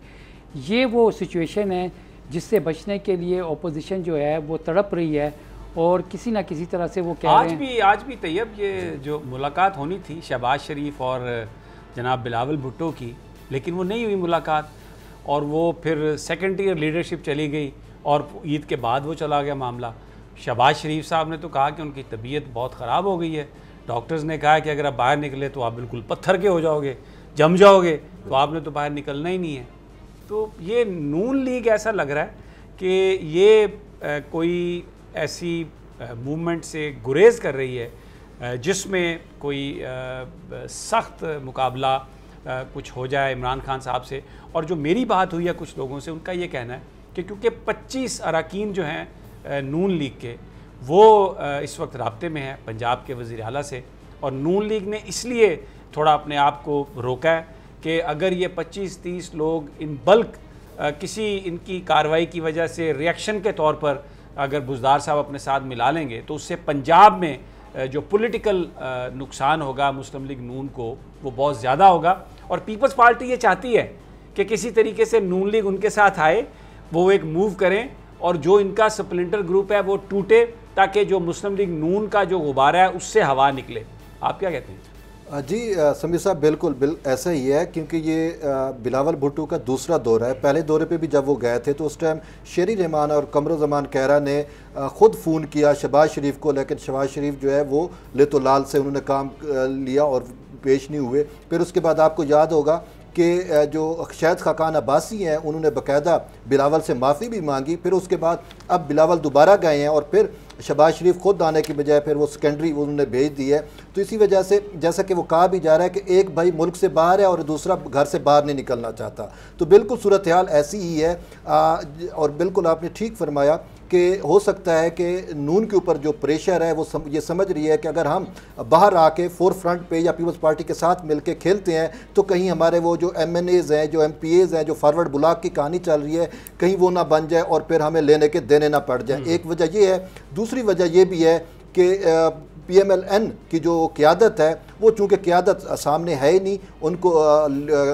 ये वो सिचुएशन है जिससे बचने के लिए अपोजिशन जो है वो तड़प रही है और किसी ना किसी तरह से वो कह रहे हैं। आज भी तैयब ये जो मुलाकात होनी थी शहबाज शरीफ और जनाब बिलावल भुट्टो की, लेकिन वो नहीं हुई मुलाकात, और वो फिर सेकेंड ईयर लीडरशिप चली गई और ईद के बाद वो चला गया मामला। शहबाज शरीफ साहब ने तो कहा कि उनकी तबीयत बहुत ख़राब हो गई है, डॉक्टर्स ने कहा कि अगर आप बाहर निकले तो आप बिल्कुल पत्थर के हो जाओगे, जम जाओगे, तो आपने तो बाहर निकलना ही नहीं है। तो ये नून लीग ऐसा लग रहा है कि ये कोई ऐसी मूवमेंट से गुरेज कर रही है जिसमें कोई सख्त मुकाबला कुछ हो जाए इमरान खान साहब से। और जो मेरी बात हुई है कुछ लोगों से, उनका ये कहना है कि क्योंकि 25 अरकान जो हैं नून लीग के, वो इस वक्त राब्ते में हैं पंजाब के वज़ीर आला से, और नून लीग ने इसलिए थोड़ा अपने आप को रोका है कि अगर ये 25-30 लोग इन बल्क किसी इनकी कार्रवाई की वजह से रिएक्शन के तौर पर अगर बुज़दार साहब अपने साथ मिला लेंगे तो उससे पंजाब में जो पॉलिटिकल नुकसान होगा मुस्लिम लीग नून को वो बहुत ज़्यादा होगा। और पीपल्स पार्टी ये चाहती है कि किसी तरीके से नून लीग उनके साथ आए, वो एक मूव करें और जो इनका स्प्लिंटर ग्रुप है वो टूटे, ताकि जो मुस्लिम लीग नून का जो गुब्बारा है उससे हवा निकले। आप क्या कहते हैं? जी समीर साहब, बिल्कुल ऐसा ही है, क्योंकि ये बिलावल भुट्टो का दूसरा दौरा है। पहले दौरे पे भी जब वो गए थे तो उस टाइम शेरी रहमान और कमरुज़्ज़मान कहरा ने ख़ुद फ़ोन किया शहबाज शरीफ को, लेकिन शहबाज शरीफ जो है वो लेतो लाल से उन्होंने काम लिया और पेश नहीं हुए। फिर उसके बाद आपको याद होगा कि जो शायद खाकान अब्बासी हैं उन्होंने बाकायदा बिलावल से माफ़ी भी मांगी। फिर उसके बाद अब बिलावल दोबारा गए हैं और फिर शहबाज शरीफ खुद आने की बजाय फिर वो सेकेंडरी उन्होंने भेज दी है। तो इसी वजह से जैसा कि वो कहा भी जा रहा है कि एक भाई मुल्क से बाहर है और दूसरा घर से बाहर नहीं निकलना चाहता। तो बिल्कुल सूरत हाल ऐसी ही है। और बिल्कुल आपने ठीक फरमाया कि हो सकता है कि नून के ऊपर जो प्रेशर है वो ये समझ रही है कि अगर हम बाहर आके फोर फ्रंट पे या पीपल्स पार्टी के साथ मिलके खेलते हैं तो कहीं हमारे वो जो MNAs हैं, जो MPAs हैं, जो फॉरवर्ड ब्लॉक की कहानी चल रही है, कहीं वो ना बन जाए और फिर हमें लेने के देने ना पड़ जाए। एक वजह ये है। दूसरी वजह ये भी है कि PMLN की जो क़यादत है वो चूँकि क़यादत सामने है ही नहीं, उनको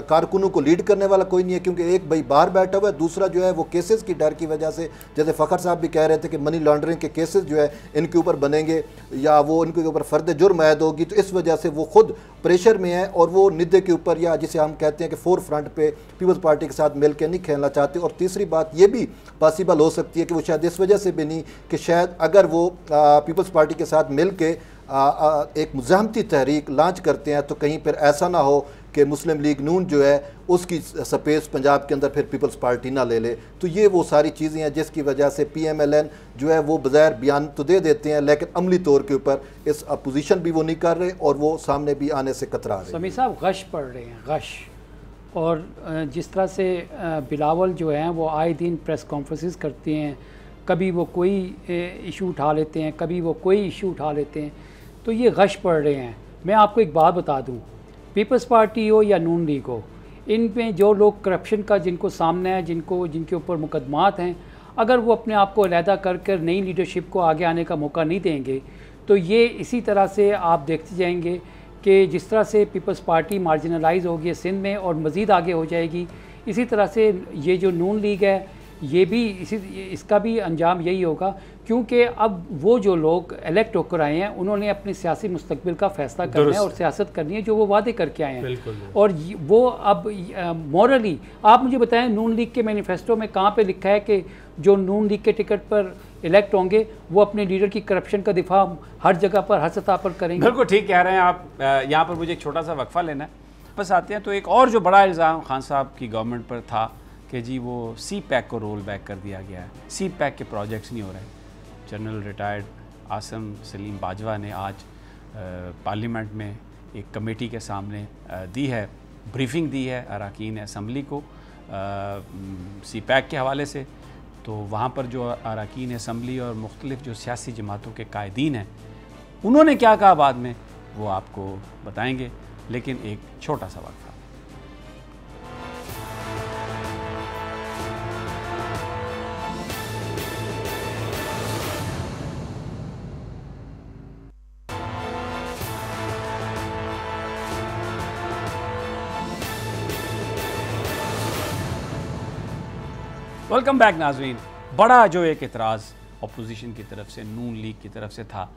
कारकुनों को लीड करने वाला कोई नहीं है, क्योंकि एक भाई बाहर बैठा हुआ है, दूसरा जो है वो केसेस की डर की वजह से, जैसे फ़खर साहब भी कह रहे थे कि मनी लॉन्ड्रिंग के केसेस जो है इनके ऊपर बनेंगे या वो इनके ऊपर फ़र्द जुर्म ऐद होगी, तो इस वजह से वो खुद प्रेशर में है और वो निद्दे के ऊपर या जिसे हम कहते हैं कि फोर फ्रंट पे पीपल्स पार्टी के साथ मिल के नहीं खेलना चाहते। और तीसरी बात ये भी पॉसिबल हो सकती है कि वो शायद इस वजह से भी नहीं कि शायद अगर वो पीपल्स पार्टी के साथ मिल के एक मुज़ाहमती तहरीक लॉन्च करते हैं तो कहीं फिर ऐसा ना हो कि मुस्लिम लीग नून जो है उसकी स्पेस पंजाब के अंदर फिर पीपल्स पार्टी ना ले ले। तो ये वो सारी चीज़ें हैं जिसकी वजह से PMLN जो है वो बज़ाहिर बयान तो दे देते हैं लेकिन अमली तौर के ऊपर इस अपोजिशन भी वो नहीं कर रहे और वो सामने भी आने से कतरा रहे। समीर साहब गश पढ़ रहे हैं, गश। और जिस तरह से बिलावल जो हैं वो आए दिन प्रेस कॉन्फ्रेंसेस करते हैं, कभी वो कोई इशू उठा लेते हैं, कभी वो कोई इशू उठा लेते हैं, तो ये गश पढ़ रहे हैं। मैं आपको एक बात बता दूं, पीपल्स पार्टी हो या नून लीग हो, इन में जो लोग करप्शन का जिनको सामने है, जिनके ऊपर मुकदमात हैं, अगर वो अपने आप को अलहदा कर नई लीडरशिप को आगे आने का मौका नहीं देंगे तो ये इसी तरह से आप देखते जाएंगे कि जिस तरह से पीपल्स पार्टी मार्जिनलाइज होगी सिंध में और मज़ीद आगे हो जाएगी, इसी तरह से ये जो नून लीग है ये भी इसका भी अंजाम यही होगा, क्योंकि अब वो जो लोग इलेक्ट होकर आए हैं उन्होंने अपने सियासी मुस्तकबिल का फैसला करना है और सियासत करनी है जो वो वादे करके आए हैं। और वो अब मॉरली आप मुझे बताएं नून लीग के मैनिफेस्टो में कहाँ पे लिखा है कि जो नून लीग के टिकट पर इलेक्ट होंगे वो अपने लीडर की करप्शन का दिफा हर जगह पर हर सतह पर करेंगे? बिल्कुल ठीक कह रहे हैं आप। यहाँ पर मुझे एक छोटा सा वक्फा लेना है, बस आते हैं। तो एक और जो बड़ा इल्ज़ाम खान साहब की गवर्नमेंट पर था कि जी वो CPAC को रोल बैक कर दिया गया है, CPAC के प्रोजेक्ट्स नहीं हो रहे। जनरल रिटायर्ड आसम सलीम बाजवा ने आज पार्लियामेंट में एक कमेटी के सामने दी है, ब्रीफिंग दी है अरकान असम्बली को CPAC के हवाले से। तो वहाँ पर जो अरकान असम्बली और मुख्तलिफ जो सियासी जमातों के कायदीन हैं उन्होंने क्या कहा बाद में वो आपको बताएंगे, लेकिन एक छोटा सा वक्फा। वेलकम बैक नाज़रीन। बड़ा जो एक इतराज़ अपोजिशन की तरफ से, नून लीग की तरफ से था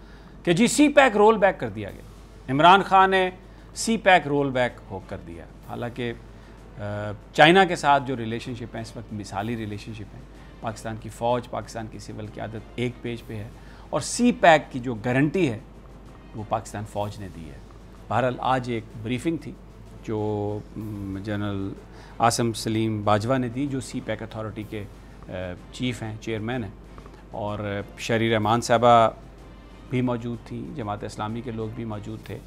कि जी सी पैक रोल बैक कर दिया गया। इमरान खान ने सी पैक रोल बैक हो कर दिया। हालांकि चाइना के साथ जो रिलेशनशिप है इस वक्त मिसाली रिलेशनशिप है। पाकिस्तान की फ़ौज, पाकिस्तान की सिविल क़यादत एक पेज पे है और सी पैक की जो गारंटी है वो पाकिस्तान फ़ौज ने दी है। बहरहाल आज एक ब्रीफिंग थी जो जनरल आसिम सलीम बाजवा ने दी, जो सी पैक अथॉरिटी के चीफ़ हैं, चेयरमैन हैं, और शहरी रहमान साहबा भी मौजूद थी, जमात इस्लामी के लोग भी मौजूद थे।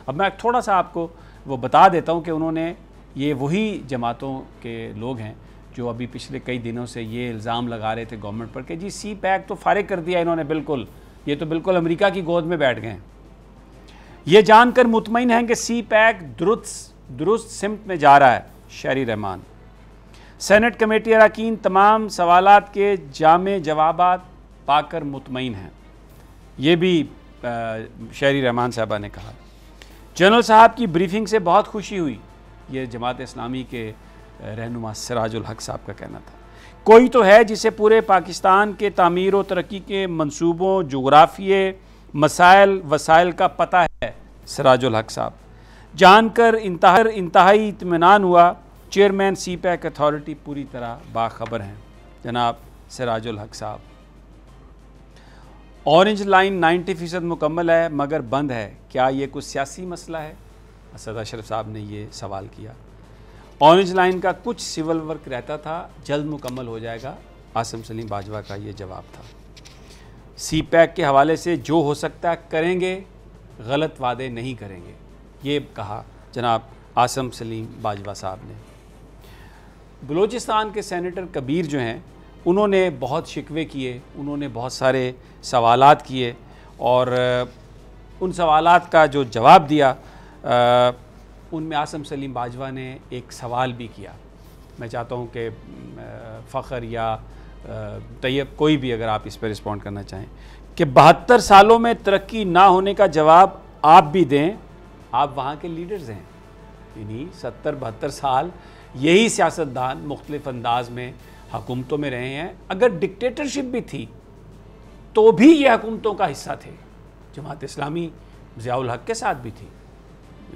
अब मैं थोड़ा सा आपको वो बता देता हूँ कि उन्होंने, ये वही जमातों के लोग हैं जो अभी पिछले कई दिनों से ये इल्ज़ाम लगा रहे थे गवर्नमेंट पर कि जी सी पैक तो फारिग कर दिया इन्होंने, बिल्कुल ये तो बिल्कुल अमेरिका की गोद में बैठ गए हैं। ये जानकर मुतमईन हैं कि सी पैक दुरुस्त सिमत में जा रहा है। शहरी रहमान, सेनेट कमेटी अरकान तमाम सवालात के जामे जवाबात पाकर मुतमईन हैं, ये भी शहरी रहमान साहबा ने कहा। जनरल साहब की ब्रीफिंग से बहुत खुशी हुई, ये जमात इस्लामी के रहनुमा सिराजुल हक साहब का कहना था। कोई तो है जिसे पूरे पाकिस्तान के तामीर व तरक्की के मंसूबों, जोग्राफिए, मसाइल वसाइल का पता है। सिराजुल हक साहब, जानकर इंतहाई इत्मीनान हुआ, चेयरमैन सी पैक अथॉरिटी पूरी तरह बाखबर हैं। जनाब सिराजुल हक साहब, ऑरेंज लाइन 90% मुकम्मल है मगर बंद है, क्या ये कुछ सियासी मसला है? असद अशरफ साहब ने ये सवाल किया। ऑरेंज लाइन का कुछ सिविल वर्क रहता था, जल्द मुकम्मल हो जाएगा, आसिम सलीम बाजवा का ये जवाब था। सी पैक के हवाले से जो हो सकता है करेंगे, गलत वादे नहीं करेंगे, ये कहा जनाब आसिम सलीम बाजवा साहब ने। बलूचिस्तान के सेनेटर कबीर जो हैं उन्होंने बहुत शिकवे किए, उन्होंने बहुत सारे सवालात किए और उन सवालात का जो जवाब दिया उनमें आसिम सलीम बाजवा ने एक सवाल भी किया। मैं चाहता हूँ कि फ़ख्र या तैयब कोई भी अगर आप इस पर रिस्पॉन्ड करना चाहें कि 72 सालों में तरक्की ना होने का जवाब आप भी दें, आप वहाँ के लीडर्स हैं। यानी 70-72 साल यही सियासतदान मुख्तलिफ अंदाज में हुकूमतों में रहे हैं। अगर डिक्टेटरशिप भी थी तो भी ये हुकूमतों का हिस्सा थे। जमात इस्लामी ज़ियाउल हक के साथ भी थी।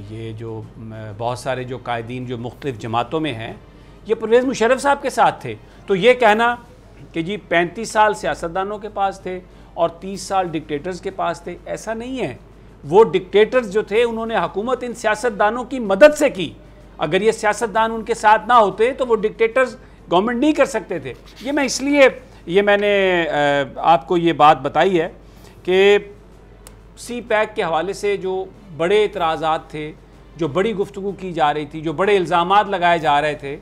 ये जो बहुत सारे जो कायदीन जो मुख्तलिफ जमातों में हैं, ये परवेज़ मुशर्रफ साहब के साथ थे। तो ये कहना कि जी 35 साल सियासतदानों के पास थे और 30 साल डिक्टेटर्स के पास थे, ऐसा नहीं है। वो डिक्टेटर्स जो थे उन्होंने हुकूमत इन सियासतदानों की मदद से की। अगर ये सियासतदान उनके साथ ना होते तो वो डिक्टेटर्स गवर्नमेंट नहीं कर सकते थे। ये मैं इसलिए मैंने आपको ये बात बताई है कि सी पैक के हवाले से जो बड़े इतराज़ात थे, जो बड़ी गुफ्तगू की जा रही थी, जो बड़े इल्ज़ामात लगाए जा रहे थे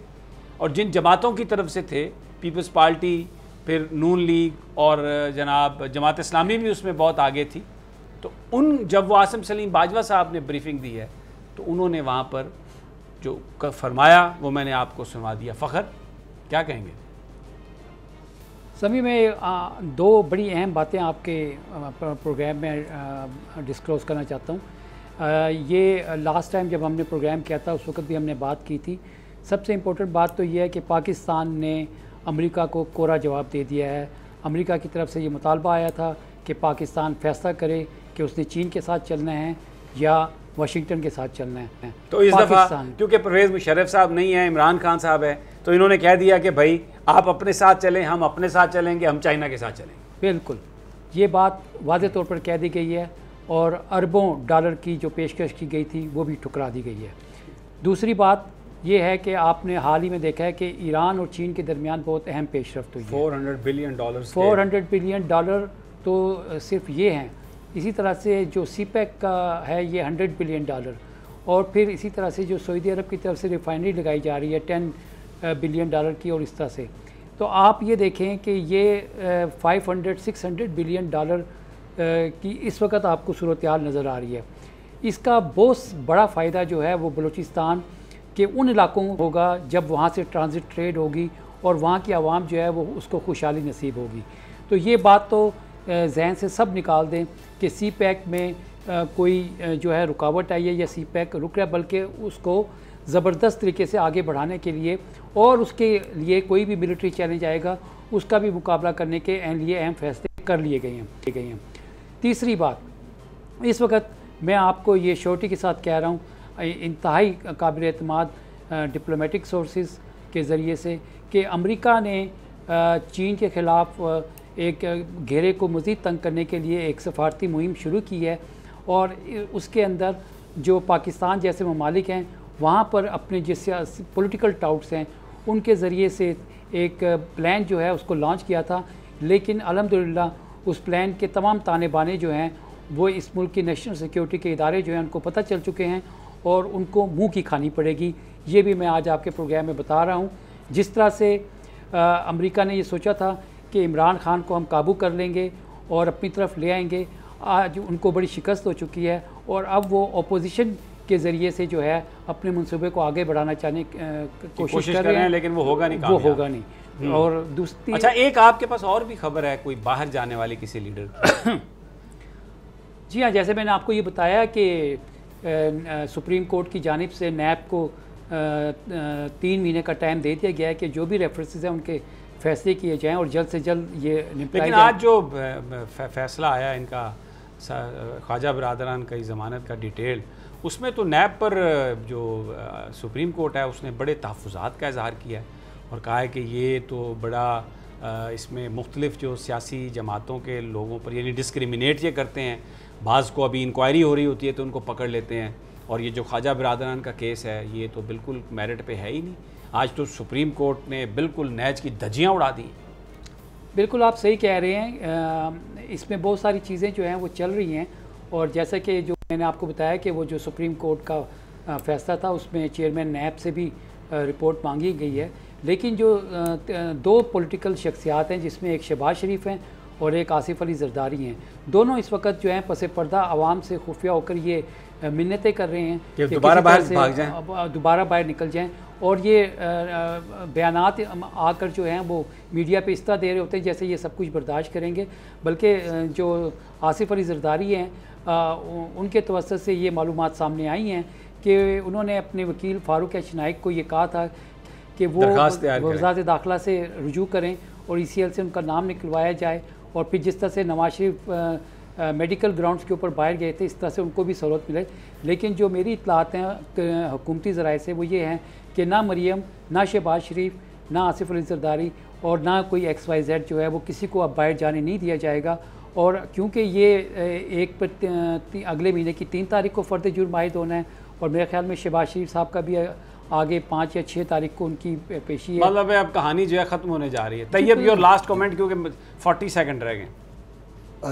और जिन जमातों की तरफ से थे, पीपल्स पार्टी, फिर नून लीग और जनाब जमात इस्लामी भी उसमें बहुत आगे थी। तो जब वो आसिम सलीम बाजवा साहब ने ब्रीफिंग दी है तो उन्होंने वहाँ पर जो फरमाया वो मैंने आपको सुना दिया। फ़ख्र, क्या कहेंगे? समी मैं दो बड़ी अहम बातें आपके प्रोग्राम में डिस्क्लोज़ करना चाहता हूँ। ये लास्ट टाइम जब हमने प्रोग्राम किया था उस वक्त भी हमने बात की थी। सबसे इम्पोर्टेंट बात तो ये है कि पाकिस्तान ने अमेरिका को कोरा जवाब दे दिया है। अमेरिका की तरफ से ये मुतालबा आया था कि पाकिस्तान फैसला करे कि उसने चीन के साथ चलना है या वाशिंगटन के साथ चलना है। तो इस दफ़ा क्योंकि परवेज़ मुशर्रफ साहब नहीं है, इमरान खान साहब है, तो इन्होंने कह दिया कि भाई आप अपने साथ चलें, हम अपने साथ चलेंगे, हम चाइना के साथ चलेंगे। बिल्कुल, ये बात वाज़े तौर पर कह दी गई है और अरबों डॉलर की जो पेशकश की गई थी वो भी ठुकरा दी गई है। दूसरी बात ये है कि आपने हाल ही में देखा है कि ईरान और चीन के दरमियान बहुत अहम पेशरफ्त हुई है। $400 बिलियन 400 बिलियन डॉलर तो सिर्फ ये हैं। इसी तरह से जो सी पैक का है ये $100 बिलियन और फिर इसी तरह से जो सऊदी अरब की तरफ से रिफाइनरी लगाई जा रही है $10 बिलियन की और इस तरह से। तो आप ये देखें कि ये 500-600 बिलियन डॉलर की इस वक्त आपको सूरत हाल नज़र आ रही है। इसका बहुत बड़ा फ़ायदा जो है वो बलूचिस्तान के उन इलाकों में होगा जब वहाँ से ट्रांजिट ट्रेड होगी और वहाँ की आवाम जो है वो उसको खुशहाली नसीब होगी। तो ये बात तो जहन से सब निकाल दें कि सी पैक में कोई जो है रुकावट आई है या सी पैक रुक रहा है, बल्कि उसको ज़बरदस्त तरीके से आगे बढ़ाने के लिए और उसके लिए कोई भी मिलिट्री चैलेंज आएगा उसका भी मुकाबला करने के लिए अहम फैसले कर लिए गए हैं। तीसरी बात, इस वक्त मैं आपको ये श्योरिटी के साथ कह रहा हूँ, इंतहाई काबिल एतमाद डिप्लोमेटिक सोर्सेज के ज़रिए से, कि अमेरिका ने चीन के ख़िलाफ़ एक घेरे को मज़ीद तंग करने के लिए एक सफारती मुहिम शुरू की है, और उसके अंदर जो पाकिस्तान जैसे ममालिक हैं वहाँ पर अपने जैसे पॉलिटिकल टाउट्स हैं उनके ज़रिए से एक प्लान जो है उसको लॉन्च किया था। लेकिन अल्हम्दुलिल्लाह उस प्लान के तमाम ताने बाने जो हैं वो इस मुल्क की नेशनल सिक्योरिटी के इदारे जो हैं उनको पता चल चुके हैं और उनको मुंह की खानी पड़ेगी। ये भी मैं आज आपके प्रोग्राम में बता रहा हूँ। जिस तरह से अमेरिका ने ये सोचा था कि इमरान खान को हम काबू कर लेंगे और अपनी तरफ ले आएंगे, आज उनको बड़ी शिकस्त हो चुकी है और अब वो अपोजिशन के ज़रिए से जो है अपने मंसूबे को आगे बढ़ाना चाहने कोशिश कर रहे हैं, लेकिन वो होगा नहीं, वो होगा नहीं। और दूसरी, अच्छा, एक आपके पास और भी खबर है कोई बाहर जाने वाली किसी लीडर जी हाँ, जैसे मैंने आपको ये बताया कि सुप्रीम कोर्ट की जानिब से नैब को 3 महीने का टाइम दे दिया गया है कि जो भी रेफरेंसेस हैं उनके फैसले किए जाएं और जल्द से जल्द ये निपटाए जाएं। लेकिन आज जो फैसला आया इनका ख्वाजा बरादरान की ज़मानत का डिटेल, उसमें तो नैब पर जो सुप्रीम कोर्ट है उसने बड़े तहफ़्फ़ुज़ात का इजहार किया है और कहा है कि ये तो बड़ा इसमें मुख्तलिफ़ जो सियासी जमातों के लोगों पर यानी डिस्क्रिमिनेट ये करते हैं। बाज़ को अभी इंक्वायरी हो रही होती है तो उनको पकड़ लेते हैं, और ये जो ख्वाजा बरादरान का केस है ये तो बिल्कुल मेरिट पे है ही नहीं। आज तो सुप्रीम कोर्ट ने बिल्कुल नैज की धज्जियाँ उड़ा दी। बिल्कुल आप सही कह रहे हैं, इसमें बहुत सारी चीज़ें जो हैं वो चल रही हैं, और जैसा कि जो मैंने आपको बताया कि वो जो सुप्रीम कोर्ट का फ़ैसला था उसमें चेयरमैन नैब से भी रिपोर्ट मांगी गई है। लेकिन जो 2 पॉलिटिकल शख्सियात हैं जिसमें एक शहबाज शरीफ हैं और एक आसिफ अली जरदारी हैं, दोनों इस वक्त जो हैं पसे पर्दा आवाम से खुफिया होकर ये मिन्नतें कर रहे हैं कि दोबारा बाहर भाग जाएं, दोबारा बाहर निकल जाएं। और ये बयानात आकर जो हैं वो मीडिया पे इस तरह दे रहे होते हैं जैसे ये सब कुछ बर्दाश्त करेंगे, बल्कि जो आसिफ अली जरदारी हैं उनके तवस्सुत से ये मालूमात सामने आई हैं कि उन्होंने अपने वकील फ़ारूक एच नाइक को ये कहा था कि वो वज़ारत दाखिला से रुजू करें और ECL से उनका नाम निकलवाया जाए, और फिर जिस तरह से नवाज शरीफ मेडिकल ग्राउंड्स के ऊपर बाहर गए थे इस तरह से उनको भी सहूलत मिले। लेकिन जो मेरी इत्तलात हैं हुकूमती ज़राए से वो ये हैं कि ना मरियम, ना शहबाज शरीफ, ना आसिफ अली जरदारी और ना कोई XYZ जो है वो किसी को अब बाहर जाने नहीं दिया जाएगा। और क्योंकि ये अगले महीने की 3 तारीख को फ़र्द जुर्म आयद होना है, और मेरे ख्याल में शहबाज शरीफ साहब का भी आगे 5 या 6 तारीख को उनकी पेशी है। मतलब अब कहानी जो है ख़त्म होने जा रही है। तैयब, योर लास्ट कमेंट, क्योंकि 40 सेकंड रह गए।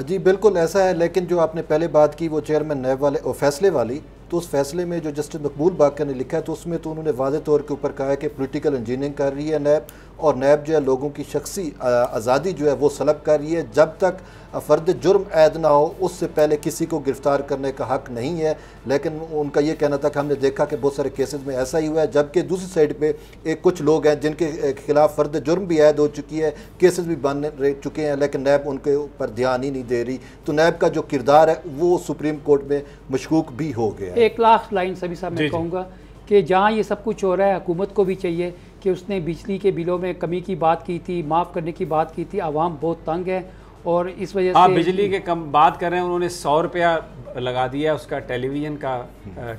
जी बिल्कुल ऐसा है, लेकिन जो आपने पहले बात की वो चेयरमैन नैब वाले फैसले वाली, तो उस फैसले में जो जस्टिस मकबूल बाकर ने लिखा है तो उसमें तो उन्होंने वाज़ेह तौर के ऊपर कहा है कि पॉलिटिकल इंजीनियरिंग कर रही है नैब, और नैब जो है लोगों की शख्सी आज़ादी जो है वो सलब कर रही है। जब तक फ़र्द जुर्म ऐद ना हो उससे पहले किसी को गिरफ़्तार करने का हक़ नहीं है। लेकिन उनका ये कहना था कि हमने देखा कि बहुत सारे केसेस में ऐसा ही हुआ है, जबकि दूसरी साइड पे कुछ लोग हैं जिनके खिलाफ फ़र्द जुर्म भी ऐद हो चुकी है, केसेस भी बन चुके हैं, लेकिन नैब उनके ऊपर ध्यान ही नहीं दे रही। तो नैब का जो किरदार है वो सुप्रीम कोर्ट में मशकूक भी हो गया है। 1 लाख लाइन सभी साहब मैं कहूँगा कि जहाँ ये सब कुछ हो रहा है हुकूमत को भी चाहिए कि उसने बिजली के बिलों में कमी की बात की थी, माफ़ करने की बात की थी। आवाम बहुत तंग है और इस वजह से आप बिजली के कम बात कर रहे हैं, उन्होंने 100 रुपया लगा दिया उसका टेलीविज़न का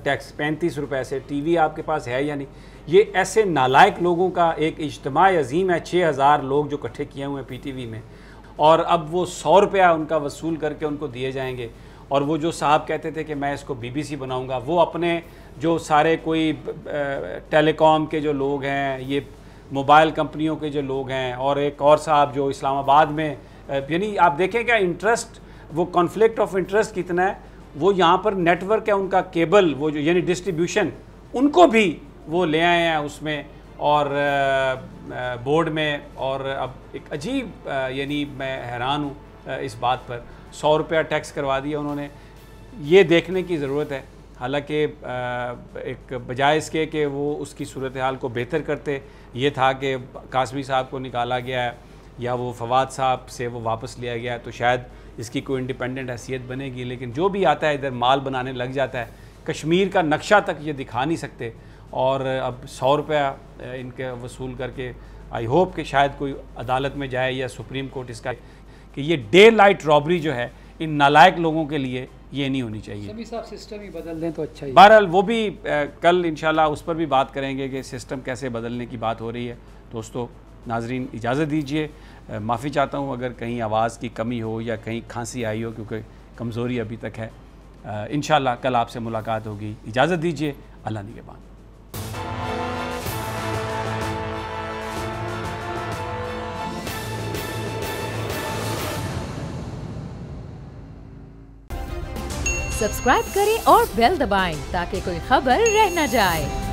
टैक्स, 35 रुपये से। टीवी आपके पास है या नहीं? ये ऐसे नालायक लोगों का एक इज्तिमा अजीम है, 6000 लोग जो इकट्ठे किए हुए हैं PTV में, और अब वो 100 रुपया उनका वसूल करके उनको दिए जाएंगे। और वो जो साहब कहते थे कि मैं इसको BBC बनाऊंगा, वो अपने जो सारे कोई टेलीकॉम के जो लोग हैं, ये मोबाइल कंपनियों के जो लोग हैं, और एक और साहब जो इस्लामाबाद में, यानी आप देखें क्या इंटरेस्ट, वो कॉन्फ्लिक्ट ऑफ इंटरेस्ट कितना है। वो यहाँ पर नेटवर्क है उनका, केबल, वो जो यानी डिस्ट्रीब्यूशन, उनको भी वो ले आए हैं उसमें और बोर्ड में। और अब एक अजीब, यानी मैं हैरान हूँ इस बात पर, 100 रुपया टैक्स करवा दिया उन्होंने। ये देखने की ज़रूरत है। हालांकि एक बजाय इसके कि वो उसकी सूरत हाल को बेहतर करते, ये था कि कासमी साहब को निकाला गया है या वो फवाद साहब से वो वापस लिया गया है, तो शायद इसकी कोई इंडिपेंडेंट हैसियत बनेगी। लेकिन जो भी आता है इधर माल बनाने लग जाता है। कश्मीर का नक्शा तक ये दिखा नहीं सकते, और अब 100 रुपया इनके वसूल करके आई होप कि शायद कोई अदालत में जाए या सुप्रीम कोर्ट इसका कि ये डे लाइट रॉबरी जो है इन नालायक लोगों के लिए ये नहीं होनी चाहिए। सभी साहब सिस्टम ही बदल दें तो अच्छा ही। बहरहाल वो भी कल इंशाल्लाह उस पर भी बात करेंगे कि सिस्टम कैसे बदलने की बात हो रही है। दोस्तों नाजरीन इजाज़त दीजिए, माफ़ी चाहता हूँ अगर कहीं आवाज़ की कमी हो या कहीं खांसी आई हो, क्योंकि कमज़ोरी अभी तक है। इंशाल्लाह कल आपसे मुलाकात होगी। इजाज़त दीजिए, अल्लाह निगहबान। सब्सक्राइब करें और बेल दबाएं ताकि कोई खबर रह न जाए।